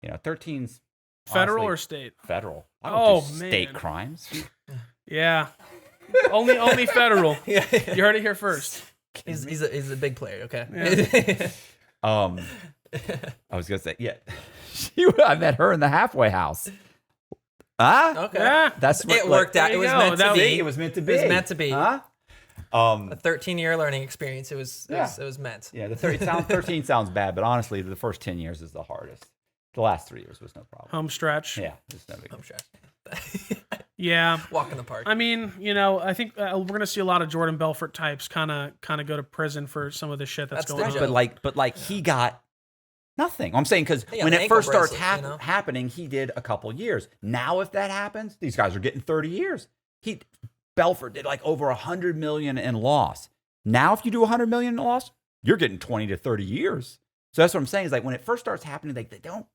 13's federal honestly, or state? Federal. I don't do man. state crimes. Yeah. only federal. You heard it here first. He's a big player. Okay. Yeah. I was gonna say, yeah. I met her in the halfway house. Okay. Yeah. That's what, It worked out. It was meant to be. It was meant to be. It was meant to be. Huh? A 13-year learning experience. It was meant. Yeah, the 13 sounds bad, but honestly, the first 10 years is the hardest. The last 3 years was no problem. Home stretch. Yeah, it's no big deal. I'm sure. Yeah. Walk in the park. I mean, I think we're going to see a lot of Jordan Belfort types kind of go to prison for some of the shit that's going on. joke. But he got nothing. I'm saying because when it first starts happening, he did a couple years. Now, if that happens, these guys are getting 30 years. Belfort did like over 100 million in loss. Now, if you do 100 million in loss, you're getting 20 to 30 years. So that's what I'm saying is like when it first starts happening, like they don't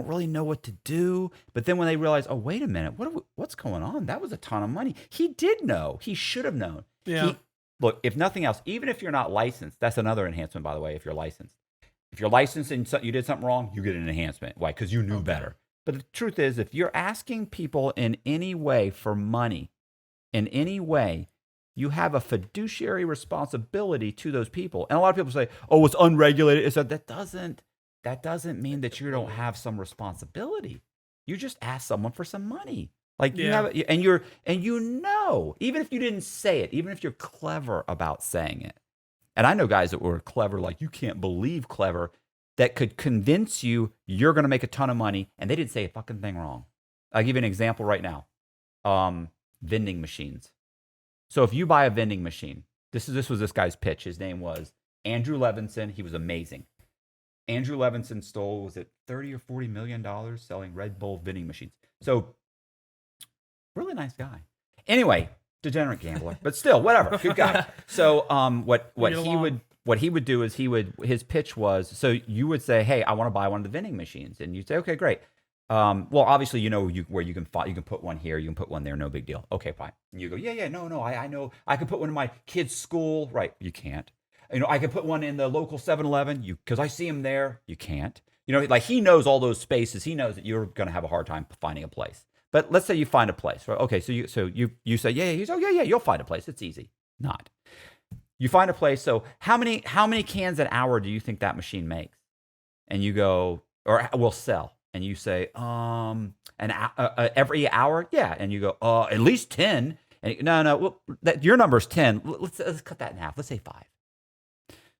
really know what to do. But then when they realize, oh, wait a minute, what's going on? That was a ton of money. He did know. He should have known. Yeah. Look, if nothing else, even if you're not licensed, that's another enhancement, by the way, if you're licensed. If you're licensed and you did something wrong, you get an enhancement. Why? Because you knew better. But the truth is, if you're asking people in any way for money, in any way, you have a fiduciary responsibility to those people. And a lot of people say, oh, it's unregulated. It's that doesn't mean that you don't have some responsibility. You just ask someone for some money. Like you have, and even if you didn't say it, even if you're clever about saying it. And I know guys that were clever, like you can't believe clever, that could convince you you're going to make a ton of money, and they didn't say a fucking thing wrong. I'll give you an example right now. Vending machines. So if you buy a vending machine, this was this guy's pitch. His name was Andrew Levinson. He was amazing. Andrew Levinson stole, was it $30 or $40 million selling Red Bull vending machines? So really nice guy. Anyway, degenerate gambler, but still, whatever, good guy. So what he would do is his pitch was, so you would say, hey, I want to buy one of the vending machines, and you'd say, okay, great. Well, obviously, where you can put one here, you can put one there, no big deal. Okay, fine. And you go, no, I know, I can put one in my kid's school, right? You can't. I can put one in the local 7-Eleven, because I see him there. You can't. Like he knows all those spaces. He knows that you're going to have a hard time finding a place. But let's say you find a place, right? Okay, so you say, yeah, he's, oh yeah, you'll find a place. It's easy. Not. You find a place. So how many cans an hour do you think that machine makes? And you go, or will sell. And you say, every hour? Yeah. And you go, at least 10. And no, well, your number's 10. Let's cut that in half. Let's say 5.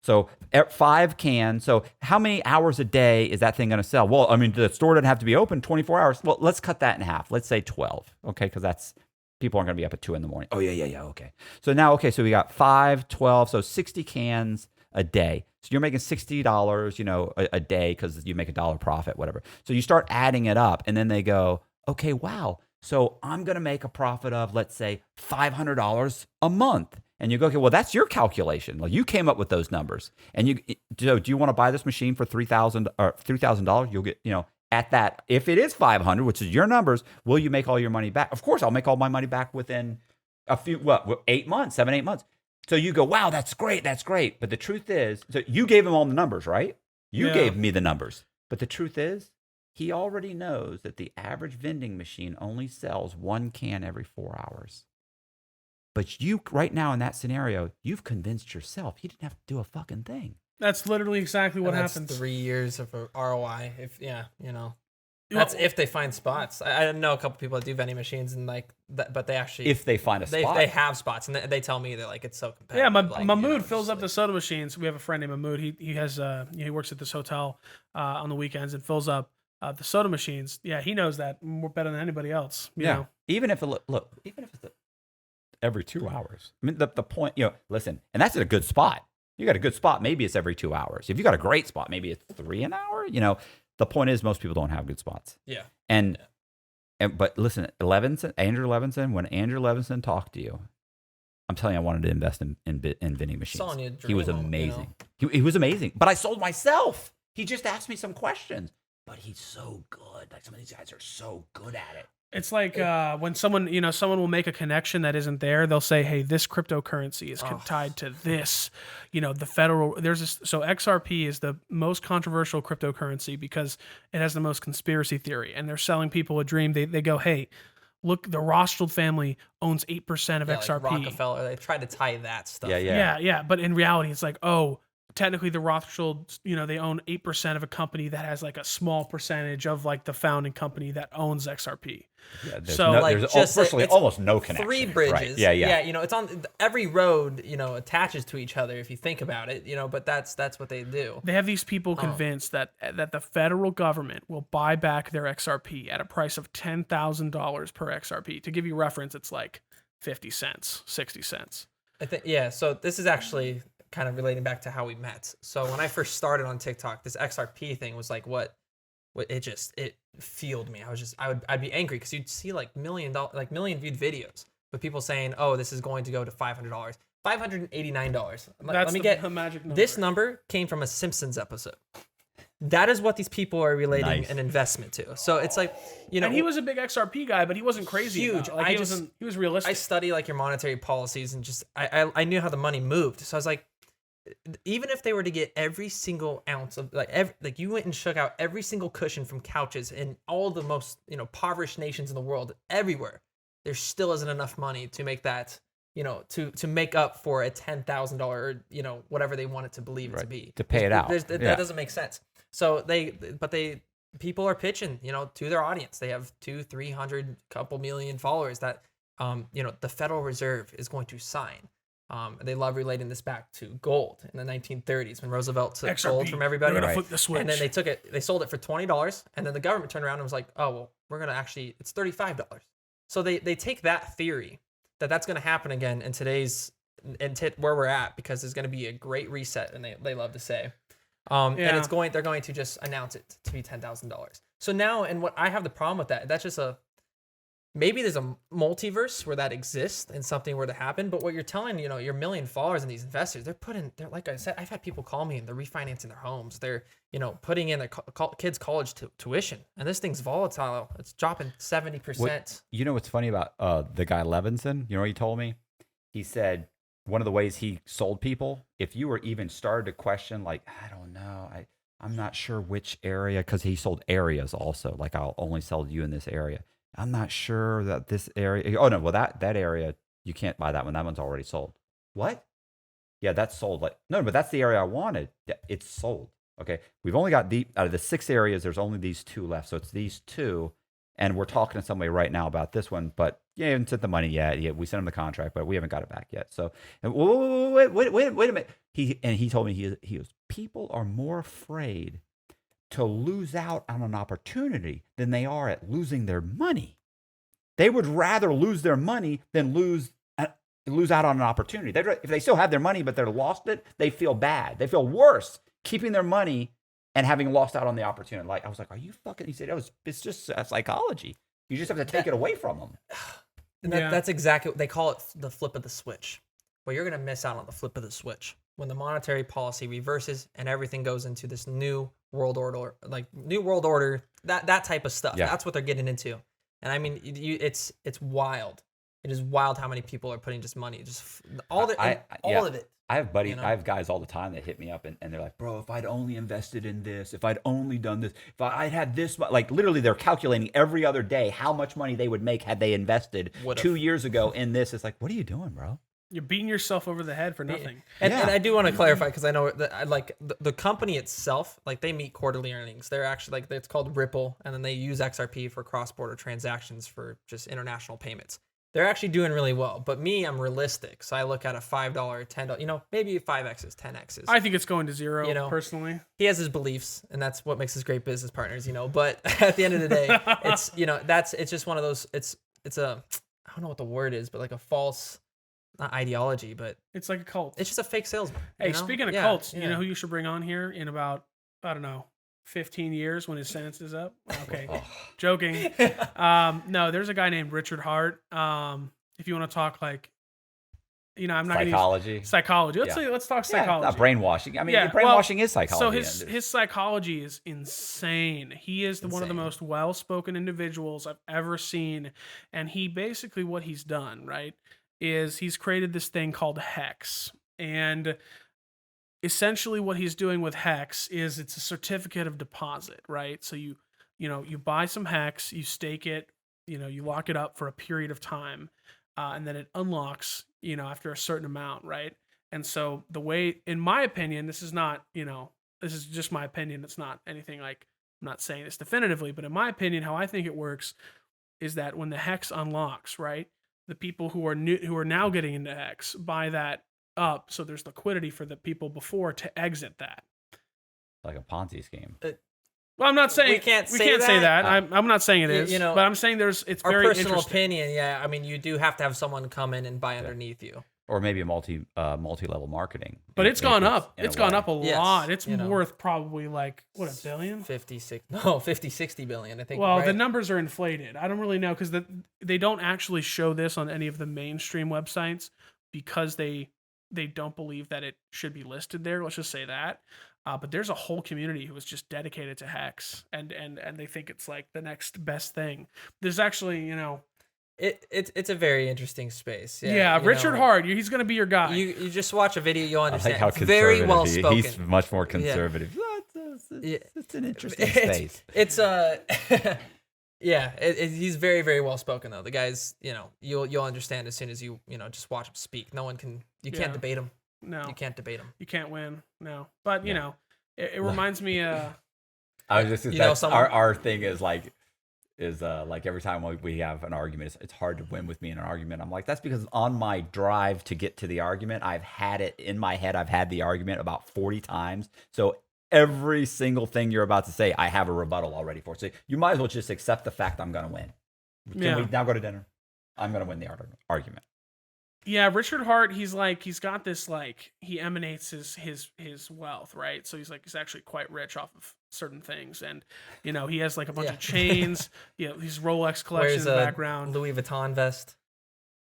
So 5 cans. So how many hours a day is that thing going to sell? Well, I mean, the store doesn't have to be open 24 hours. Well, let's cut that in half. Let's say 12. Okay. Because people aren't going to be up at 2 in the morning. Oh yeah. Okay. So now, so we got 5, 12. So 60 cans a day. So you're making $60, a day because you make $1 profit, whatever. So you start adding it up, and then they go, okay, wow. So I'm going to make a profit of, let's say, $500 a month. And you go, okay, well, that's your calculation. Well, you came up with those numbers. And do you want to buy this machine for $3,000? You'll get, at that, if it is 500, which is your numbers, will you make all your money back? Of course, I'll make all my money back within 8 months, 7, 8 months. So you go, wow, that's great. But the truth is, so you gave him all the numbers, right? You gave me the numbers. But the truth is, he already knows that the average vending machine only sells 1 can every 4 hours. But you right now in that scenario, you've convinced yourself you didn't have to do a fucking thing. That's literally exactly what And that's happens. 3 years of a ROI. That's if they find spots. I know a couple people that do vending machines and like that, but they actually If they find a spot. they have spots and they tell me they're like it's so competitive. Yeah, like, Mahmood fills up the soda machines. We have a friend named Mahmood. He has he works at this hotel on the weekends and fills up the soda machines. Yeah, he knows that more better than anybody else. You know? Even if even if it's every 2 hours. I mean, the point, listen, and that's a good spot. You got a good spot, maybe it's every 2 hours. If you got a great spot, maybe it's 3 an hour. The point is most people don't have good spots. Yeah. But listen, Andrew Levinson, when Andrew Levinson talked to you, I'm telling you, I wanted to invest in vending machines. He was amazing. He was amazing. But I sold myself. He just asked me some questions. But he's so good. Like some of these guys are so good at it. It's like when someone will make a connection that isn't there. They'll say, "Hey, this cryptocurrency is tied to this." The federal so XRP is the most controversial cryptocurrency because it has the most conspiracy theory, and they're selling people a dream. They go, "Hey, look, the Rothschild family owns 8% of XRP." Like Rockefeller, they tried to tie that stuff. Yeah. But in reality, it's like, oh, technically the Rothschilds, they own 8% of a company that has like a small percentage of like the founding company that owns XRP. Yeah, there's virtually almost no connection. 3 bridges. Right. Yeah. It's on every road, attaches to each other if you think about it, but that's what they do. They have these people convinced that the federal government will buy back their XRP at a price of $10,000 per XRP. To give you reference, it's like 50 cents, 60 cents. I think, so this is actually kind of relating back to how we met. So when I first started on TikTok, this XRP thing was like what it fueled me. I'd be angry because you'd see like million viewed videos with people saying, "Oh, this is going to go to $500, $589." Let me get a magic number. This number came from a Simpsons episode. That is what these people are relating an investment to. So it's like, and he was a big XRP guy, but he wasn't crazy. Huge. Like, he was realistic. I study like your monetary policies and just I knew how the money moved. So I was like, even if they were to get every single ounce of like you went and shook out every single cushion from couches in all the most impoverished nations in the world, everywhere, there still isn't enough money to make that to make up for a $10,000 whatever they want it to believe it to be, to pay it out. That doesn't make sense. So people are pitching to their audience. They have 200-300 couple million followers that the Federal Reserve is going to sign. They love relating this back to gold in the 1930s when Roosevelt took XRP, gold from everybody. They're gonna flip the switch. And then they sold it for $20, and then the government turned around and was like, "Oh, well, we're gonna it's $35." So they take that theory that's gonna happen again in today's where we're at, because there's gonna be a great reset, and they love to say, and they're going to just announce it to be $10,000. So now, and what I have the problem with that's just maybe there's a multiverse where that exists and something were to happen. But what you're telling, your million followers and these investors, they're like I said, I've had people call me and they're refinancing their homes. They're, putting in their kids' college tuition, and this thing's volatile. It's dropping 70%. You know what's funny about the guy Levinson? You know what he told me? He said one of the ways he sold people, if you were even started to question, like, I don't know, I'm not sure which area, because he sold areas also. Like, I'll only sell to you in this area. I'm not sure that this area. Oh no, well that area you can't buy that one. That one's already sold. What? Yeah, that's sold. Like, no, but that's the area I wanted. Yeah, it's sold. Okay, we've only got out of the 6 areas. There's only these 2 left, so it's these 2, and we're talking to somebody right now about this one. But you haven't sent the money yet. Yeah, we sent him the contract, but we haven't got it back yet. So wait a minute. He told me he goes, people are more afraid to lose out on an opportunity than they are at losing their money. They would rather lose their money than lose out on an opportunity. If they still have their money but they're lost it, they feel bad. They feel worse keeping their money and having lost out on the opportunity. Like, I was like, are you fucking? He said, it's just psychology. You just have to take it away from them. And that's exactly what they call it, the flip of the switch. Well, you're going to miss out on the flip of the switch when the monetary policy reverses and everything goes into this new world order, that type of stuff. Yeah. That's what they're getting into. And I mean, it's wild. It is wild how many people are putting just money, all of it. I have buddies, You know? I have guys all the time that hit me up and they're like, bro, if I'd only invested in this, if I'd only done this, if I'd had this, like literally they're calculating every other day how much money they would make had they invested 2 years ago in this. It's like, what are you doing, bro? You're beating yourself over the head for nothing. And I do want to clarify, because I know that like the company itself, like they meet quarterly earnings. They're actually like, it's called Ripple, and then they use XRP for cross-border transactions for just international payments. They're actually doing really well. But me, I'm realistic. So I look at a $5, $10, maybe 5X's, 10X's. I think it's going to zero, personally. He has his beliefs, and that's what makes us great business partners, But at the end of the day, it's, it's just one of those, it's a, I don't know what the word is, but like a false, not ideology, but it's like a cult. It's just a fake salesman. Hey, speaking of cults, you know who you should bring on here in about, I don't know, 15 years when his sentence is up? Okay, joking. No, there's a guy named Richard Hart. If you want to talk like, I'm not psychology. Psychology. Let's talk psychology. Not brainwashing. I mean, brainwashing is psychology. So his psychology is insane. He is one of the most well-spoken individuals I've ever seen, and he basically, what he's done, right, is he's created this thing called Hex. And essentially what he's doing with Hex is it's a certificate of deposit, right? So you buy some Hex, you stake it, you lock it up for a period of time, and then it unlocks, after a certain amount, right? And so the way, in my opinion, this is not, this is just my opinion. It's not anything like, I'm not saying this definitively, but in my opinion, how I think it works is that when the Hex unlocks, right, the people who are now getting into Hex buy that up, so there's liquidity for the people before to exit that. Like a Ponzi scheme. Well, I'm not saying we can't say that. I'm not saying it is, but I'm saying it's our very personal interesting. opinion. Yeah, I mean, you do have to have someone come in and buy underneath you, or maybe a multi-level marketing. But it's gone up. It's gone up a lot. It's you know. worth probably like what, $1 billion? 50-60 billion, I think. Well, right? the numbers are inflated. I don't really know because they don't actually show this on any of the mainstream websites because they don't believe that it should be listed there. Let's just say that. But there's a whole community who is just dedicated to Hex, and they think it's like the next best thing. There's actually, it's a very interesting space. Yeah, Richard Hart, he's going to be your guy. You just watch a video, you'll understand. I like how it's very well spoken. He's much more conservative. Yeah. It's an interesting space. It's yeah, he's very, very well spoken though. The guy's, you'll understand as soon as you just watch him speak. No one can, you can't debate him. No, you can't debate him. You can't win. No, but it reminds me. I was just our thing is like every time we have an argument, it's hard to win with me in an argument. I'm like, that's because on my drive to get to the argument, I've had it in my head. I've had the argument about 40 times. So every single thing you're about to say, I have a rebuttal already for. So you might as well just accept the fact I'm going to win. Can we now go to dinner? I'm going to win the argument. Yeah, Richard Hart, he's got this, he emanates his wealth, right? So he's actually quite rich off of certain things. And, he has a bunch of chains, his Rolex collection in the background. Louis Vuitton vest.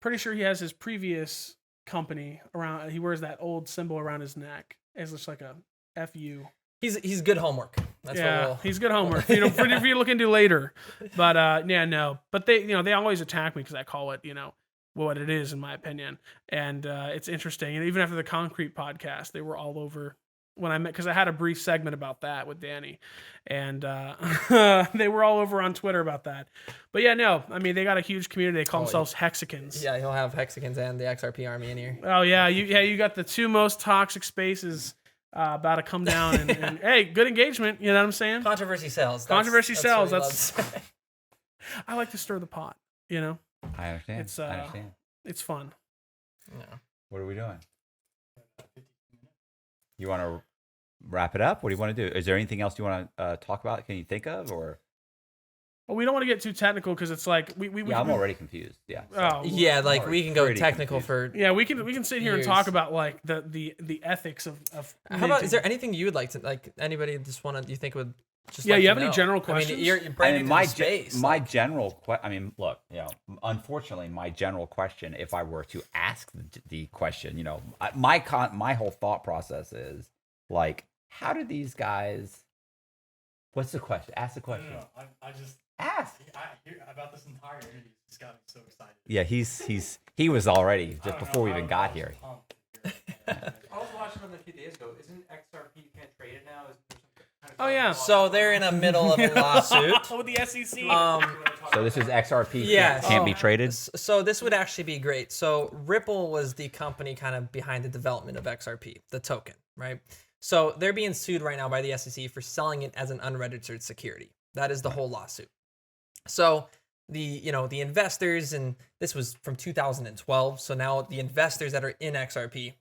Pretty sure he has his previous company around, he wears that old symbol around his neck. It's just like a FU. He's good homework. That's he's good homework. For you look into later. But, no. But they always attack me because I call it, what it is, in my opinion. And it's interesting. And even after the Concrete podcast, they were all over when I met, because I had a brief segment about that with Danny. And they were all over on Twitter about that. But they got a huge community. They call themselves Hexicans. Yeah, he'll have Hexicans and the XRP army in here. Oh, yeah. You got the two most toxic spaces about to come down. And hey, good engagement. You know what I'm saying? Controversy sells. That's I like to stir the pot, I understand. It's fun. Yeah. What are we doing? You want to wrap it up? What do you want to do? Is there anything else you want to talk about? Can you think of, or? Well, we don't want to get too technical because it's like I'm already confused. Yeah. We can go technical confused. for. Yeah, we can sit here and talk about the ethics of. How about? Is there anything you would like to anybody just want to? You think would. Just you have any general questions? You're brand new to the space. Look, unfortunately, my general question, if I were to ask the question, my whole thought process is how do these guys? What's the question? Ask the question. I just Ask. I hear about this entire interview. This got me so excited. Yeah, he was already just before we even got here. I was watching them a few days ago. Isn't XRP, you can't trade it now? Isn't there some kind of Oh, yeah. So they're in the middle of a lawsuit. With the SEC. So this is XRP. Yeah. Can't be traded. So this would actually be great. So Ripple was the company kind of behind the development of XRP, the token, right? So they're being sued right now by the SEC for selling it as an unregistered security. That is the whole lawsuit. So the investors, and this was from 2012. So now the investors that are in XRP,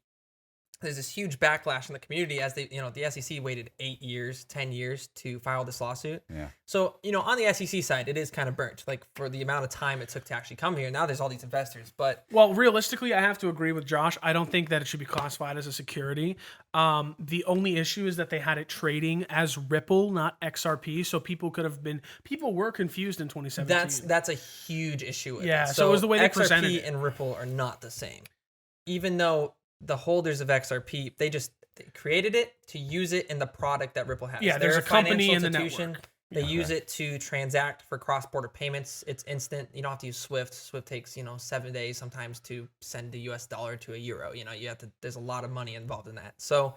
there's this huge backlash in the community as the SEC waited 8 years, 10 years to file this lawsuit. Yeah. So, on the SEC side, it is kind of burnt, like for the amount of time it took to actually come here. Now there's all these investors, but Well, realistically, I have to agree with Josh. I don't think that it should be classified as a security. The only issue is that they had it trading as Ripple, not XRP. So people were confused in 2017. that's a huge issue with Yeah, it. so it was the way they XRP presented it. and Ripple are not the same. Even though the holders of XRP, they created it to use it in the product that Ripple has. Yeah, They're there's a company financial in the institution. network. They use it to transact for cross-border payments. It's instant. You don't have to use Swift. Swift takes 7 days sometimes to send a US dollar to a euro. You have to. There's a lot of money involved in that. So,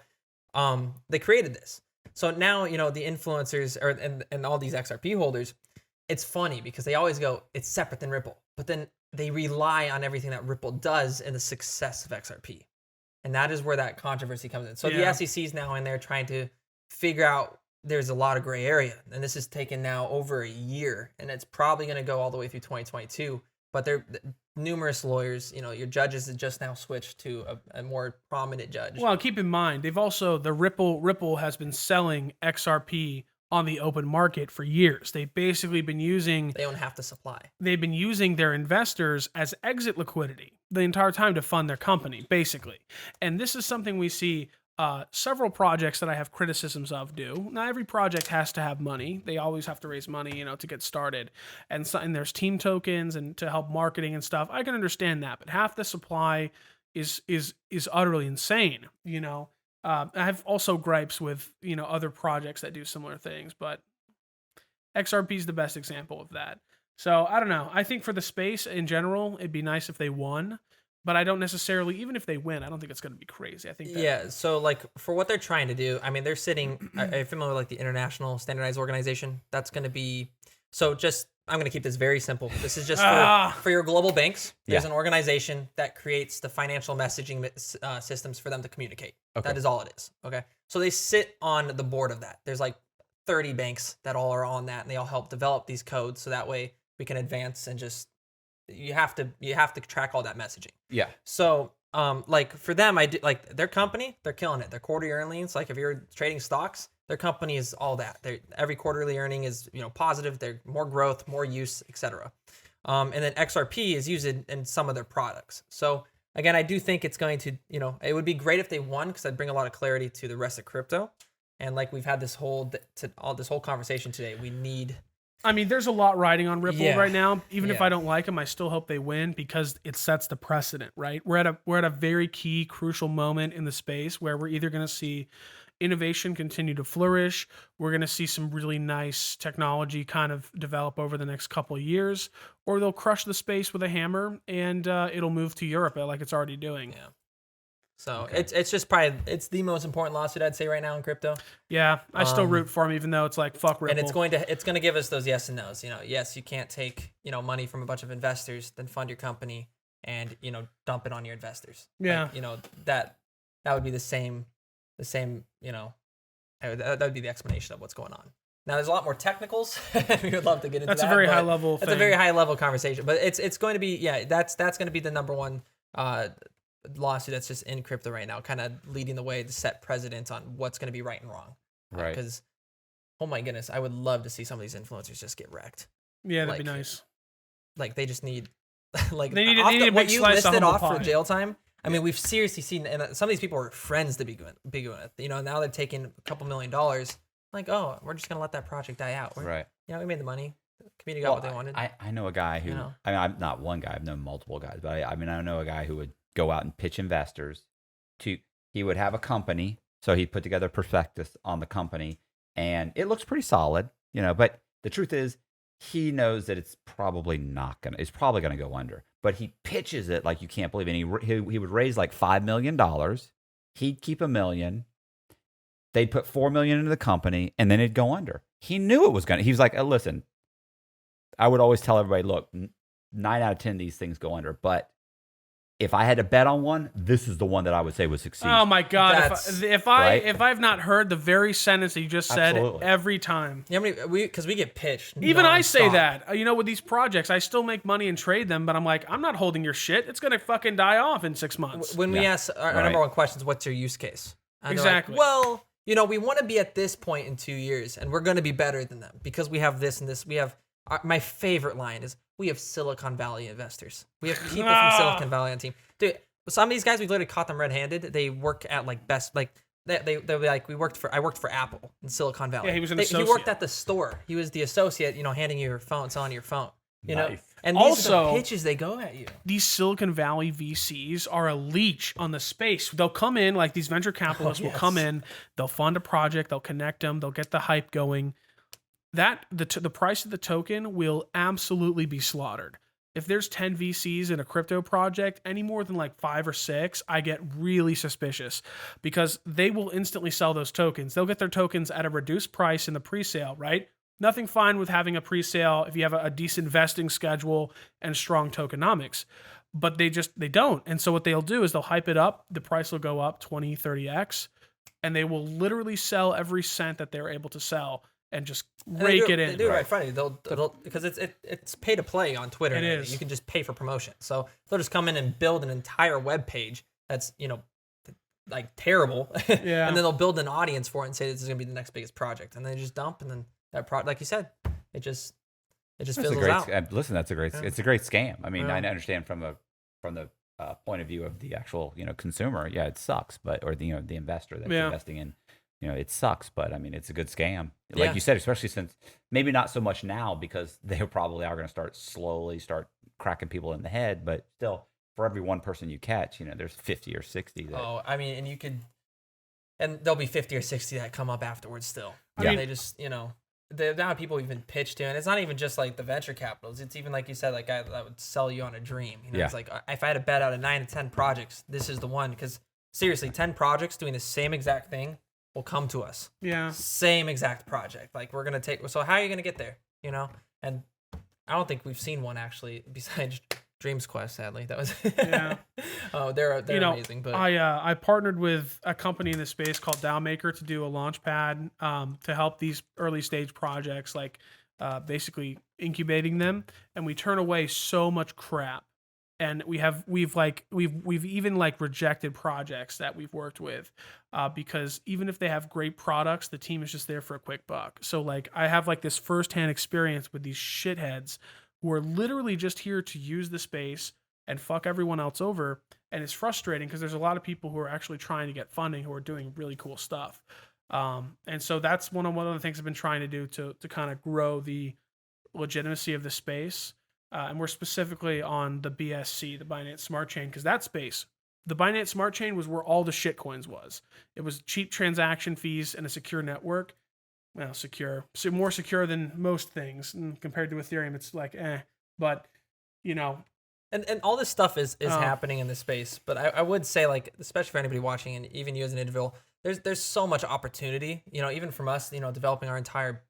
they created this. So now the influencers and all these XRP holders. It's funny because they always go, it's separate than Ripple, but then they rely on everything that Ripple does in the success of XRP. And that is where that controversy comes in. So Yeah. the SEC is now in there trying to figure out, there's a lot of gray area. And this has taken now over a year, and it's probably going to go all the way through 2022. But there numerous lawyers, your judges have just now switched to a more prominent judge. Well, keep in mind, Ripple has been selling XRP on the open market for years. They've basically been using They don't have to supply. they've been using their investors as exit liquidity the entire time to fund their company, basically. And this is something we see several projects that I have criticisms of do. Not every project has to have money. They always have to raise money, to get started. And there's team tokens and to help marketing and stuff. I can understand that, but half the supply is utterly insane. I have also gripes with other projects that do similar things, but XRP is the best example of that. So I don't know. I think for the space in general, it'd be nice if they won, but I don't necessarily. Even if they win, I don't think it's going to be crazy. I think that, Yeah, so for what they're trying to do, I mean, they're sitting. Are you familiar with the International Standardized Organization? That's going to be I'm going to keep this very simple. This is just for your global banks. There's an organization that creates the financial messaging systems for them to communicate. Okay. That is all it is. Okay. So they sit on the board of that. There's like 30 banks that all are on that, and they all help develop these codes. So that way we can advance and you have to track all that messaging. Yeah. So, for them, their company, they're killing it. Their quarterly earnings, like if you're trading stocks, their company is all that. Every quarterly earning is, positive. They're more growth, more use, etc. And then XRP is used in some of their products. So again, I do think it's going to, it would be great if they won because that'd bring a lot of clarity to the rest of crypto. And like we've had this whole conversation today, we need. I mean, there's a lot riding on Ripple Yeah. right now. Even if Yeah. I don't like them, I still hope they win because it sets the precedent, right? We're at a very key, crucial moment in the space where we're either going to see innovation continue to flourish, we're going to see some really nice technology kind of develop over the next couple of years, or they'll crush the space with a hammer and it'll move to Europe like it's already doing. Yeah. So Okay. it's just probably the most important lawsuit I'd say right now in crypto. Yeah, I still root for them, even though it's like fuck Ripple. And it's going to give us those yes and nos. Yes, you can't take money from a bunch of investors, then fund your company and dump it on your investors. Yeah. That would be the same. That would be the explanation of what's going on. Now there's a lot more technicals. We would love to get into That's that. a very but high level. That's a very high level conversation, but it's going to be that's going to be the number one lawsuit that's just in crypto right now, kind of leading the way to set precedent on what's going to be right and wrong. Right. Because, oh my goodness, I would love to see some of these influencers just get wrecked. Yeah, that'd be like- nice. Like they just need, like They need off a the- big what you slice of listed humble off for pie. jail time. I mean, we've seriously seen, and some of these people are friends to be doing it. Now they're taking a couple $1 million. Like, oh, we're just gonna let that project die out. Right. We made the money. The community got what they wanted. I know a guy who, I mean, I'm not one guy, I've known multiple guys, but I know a guy who would go out and pitch investors he would have a company. So he'd put together a prospectus on the company and it looks pretty solid, but the truth is he knows that it's probably gonna go under. But he pitches it like you can't believe it. And he would raise like $5 million. He'd keep $1 million. They'd put $4 million into the company, and then it'd go under. He knew it was gonna. He was like, listen, I would always tell everybody, look, 9 out of 10 of these things go under, but if I had to bet on one, this is the one that I would say would succeed. Oh my God! If I've not heard the very sentence that you just said every time. Yeah, because we get pitched. Even I say that. You know, with these projects, I still make money and trade them, but I'm like, I'm not holding your shit. It's gonna fucking die off in 6 months. When we ask our number one question is, what's your use case? And exactly. Like, well, you know, we want to be at this point in 2 years, and we're gonna be better than them because we have this and this. We have my favorite line is, we have Silicon Valley investors. We have people from Silicon Valley on the team. Dude, some of these guys, we literally caught them red-handed. They work at like they'll be like, I worked for Apple in Silicon Valley. Yeah, he was an associate. He worked at the store. He was the associate, you know, handing you your phone, selling your phone. You know? Nice. And these are the pitches they go at you. These Silicon Valley VCs are a leech on the space. They'll come in, like these venture capitalists will come in, they'll fund a project, they'll connect them, they'll get the hype going. The price of the token will absolutely be slaughtered. If there's 10 VCs in a crypto project, any more than like 5 or 6, I get really suspicious because they will instantly sell those tokens. They'll get their tokens at a reduced price in the pre-sale, right? Nothing fine with having a pre-sale if you have a decent vesting schedule and strong tokenomics. But they don't. And so what they'll do is they'll hype it up. The price will go up 20, 30x. And they will literally sell every cent that they're able to sell and just rake it in. They do it right in front of you. They'll because it's pay to play on Twitter. It is. You can just pay for promotion. So they'll just come in and build an entire web page that's, you know, like terrible. Yeah. And then they'll build an audience for it and say this is gonna be the next biggest project. And then they just dump, and then that project, like you said, it just fizzles out. Listen, it's a great scam. I mean, I understand from the point of view of the actual, you know, consumer. Yeah, it sucks, or the, you know, the investor that's investing in. You know, it sucks, but I mean, it's a good scam. Like you said, especially since maybe not so much now because they probably are going to slowly start cracking people in the head. But still, for every one person you catch, you know, there's 50 or 60. I mean, and there'll be 50 or 60 that come up afterwards still. Yeah. They just, you know, the amount of people we've been pitched to, and it's not even just like the venture capitals. It's even like you said, like that would sell you on a dream. You know, it's like, if I had to bet out of 9 to 10 projects, this is the one. Because seriously, 10 projects doing the same exact thing will come to us. Yeah. Same exact project. Like we're gonna take. So how are you gonna get there? You know. And I don't think we've seen one actually besides Dream's Quest. Sadly, that was. Yeah. Oh, they're amazing. But I partnered with a company in the space called DAOmaker to do a launch pad to help these early stage projects, like basically incubating them, and we turn away so much crap. And we've even like rejected projects that we've worked with because even if they have great products, the team is just there for a quick buck. So like I have like this firsthand experience with these shitheads who are literally just here to use the space and fuck everyone else over. And it's frustrating because there's a lot of people who are actually trying to get funding who are doing really cool stuff. And so that's one of the things I've been trying to do to kind of grow the legitimacy of the space. And we're specifically on the BSC, the Binance Smart Chain, because that space, the Binance Smart Chain was where all the shitcoins was. It was cheap transaction fees and a secure network. Well, so more secure than most things. And compared to Ethereum, it's like, but you know. And all this stuff is happening in this space. But I would say, like, especially for anybody watching and even you as an individual, there's so much opportunity, you know, even from us, you know, developing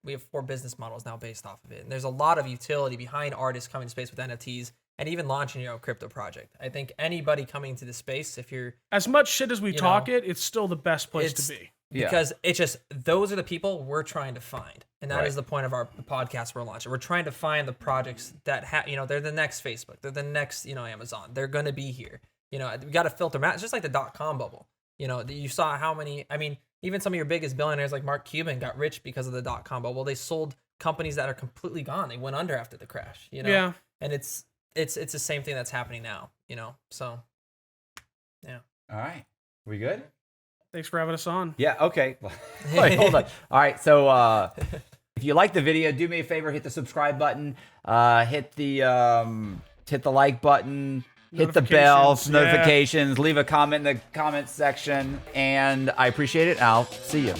we have 4 business models now based off of it. And there's a lot of utility behind artists coming to space with NFTs and even launching your own crypto project. I think anybody coming into the space, if you're as much shit as we talk it's still the best place to be. Because it's just, those are the people we're trying to find. And that is the point of our podcast we're launching. We're trying to find the projects that you know, they're the next Facebook, they're the next, you know, Amazon. They're going to be here. You know, we got to filter them out. It's just like the .com bubble. You know, you saw how many, I mean, even some of your biggest billionaires like Mark Cuban got rich because of the .com bubble. They sold companies that are completely gone. They went under after the crash, you know? Yeah. And it's the same thing that's happening now, you know? So, yeah. All right. We good? Thanks for having us on. Yeah, okay. Wait, hold on. All right, so if you like the video, do me a favor, hit the subscribe button, hit the like button, hit the bell, notifications, leave a comment in the comment section, and I appreciate it. I'll see you.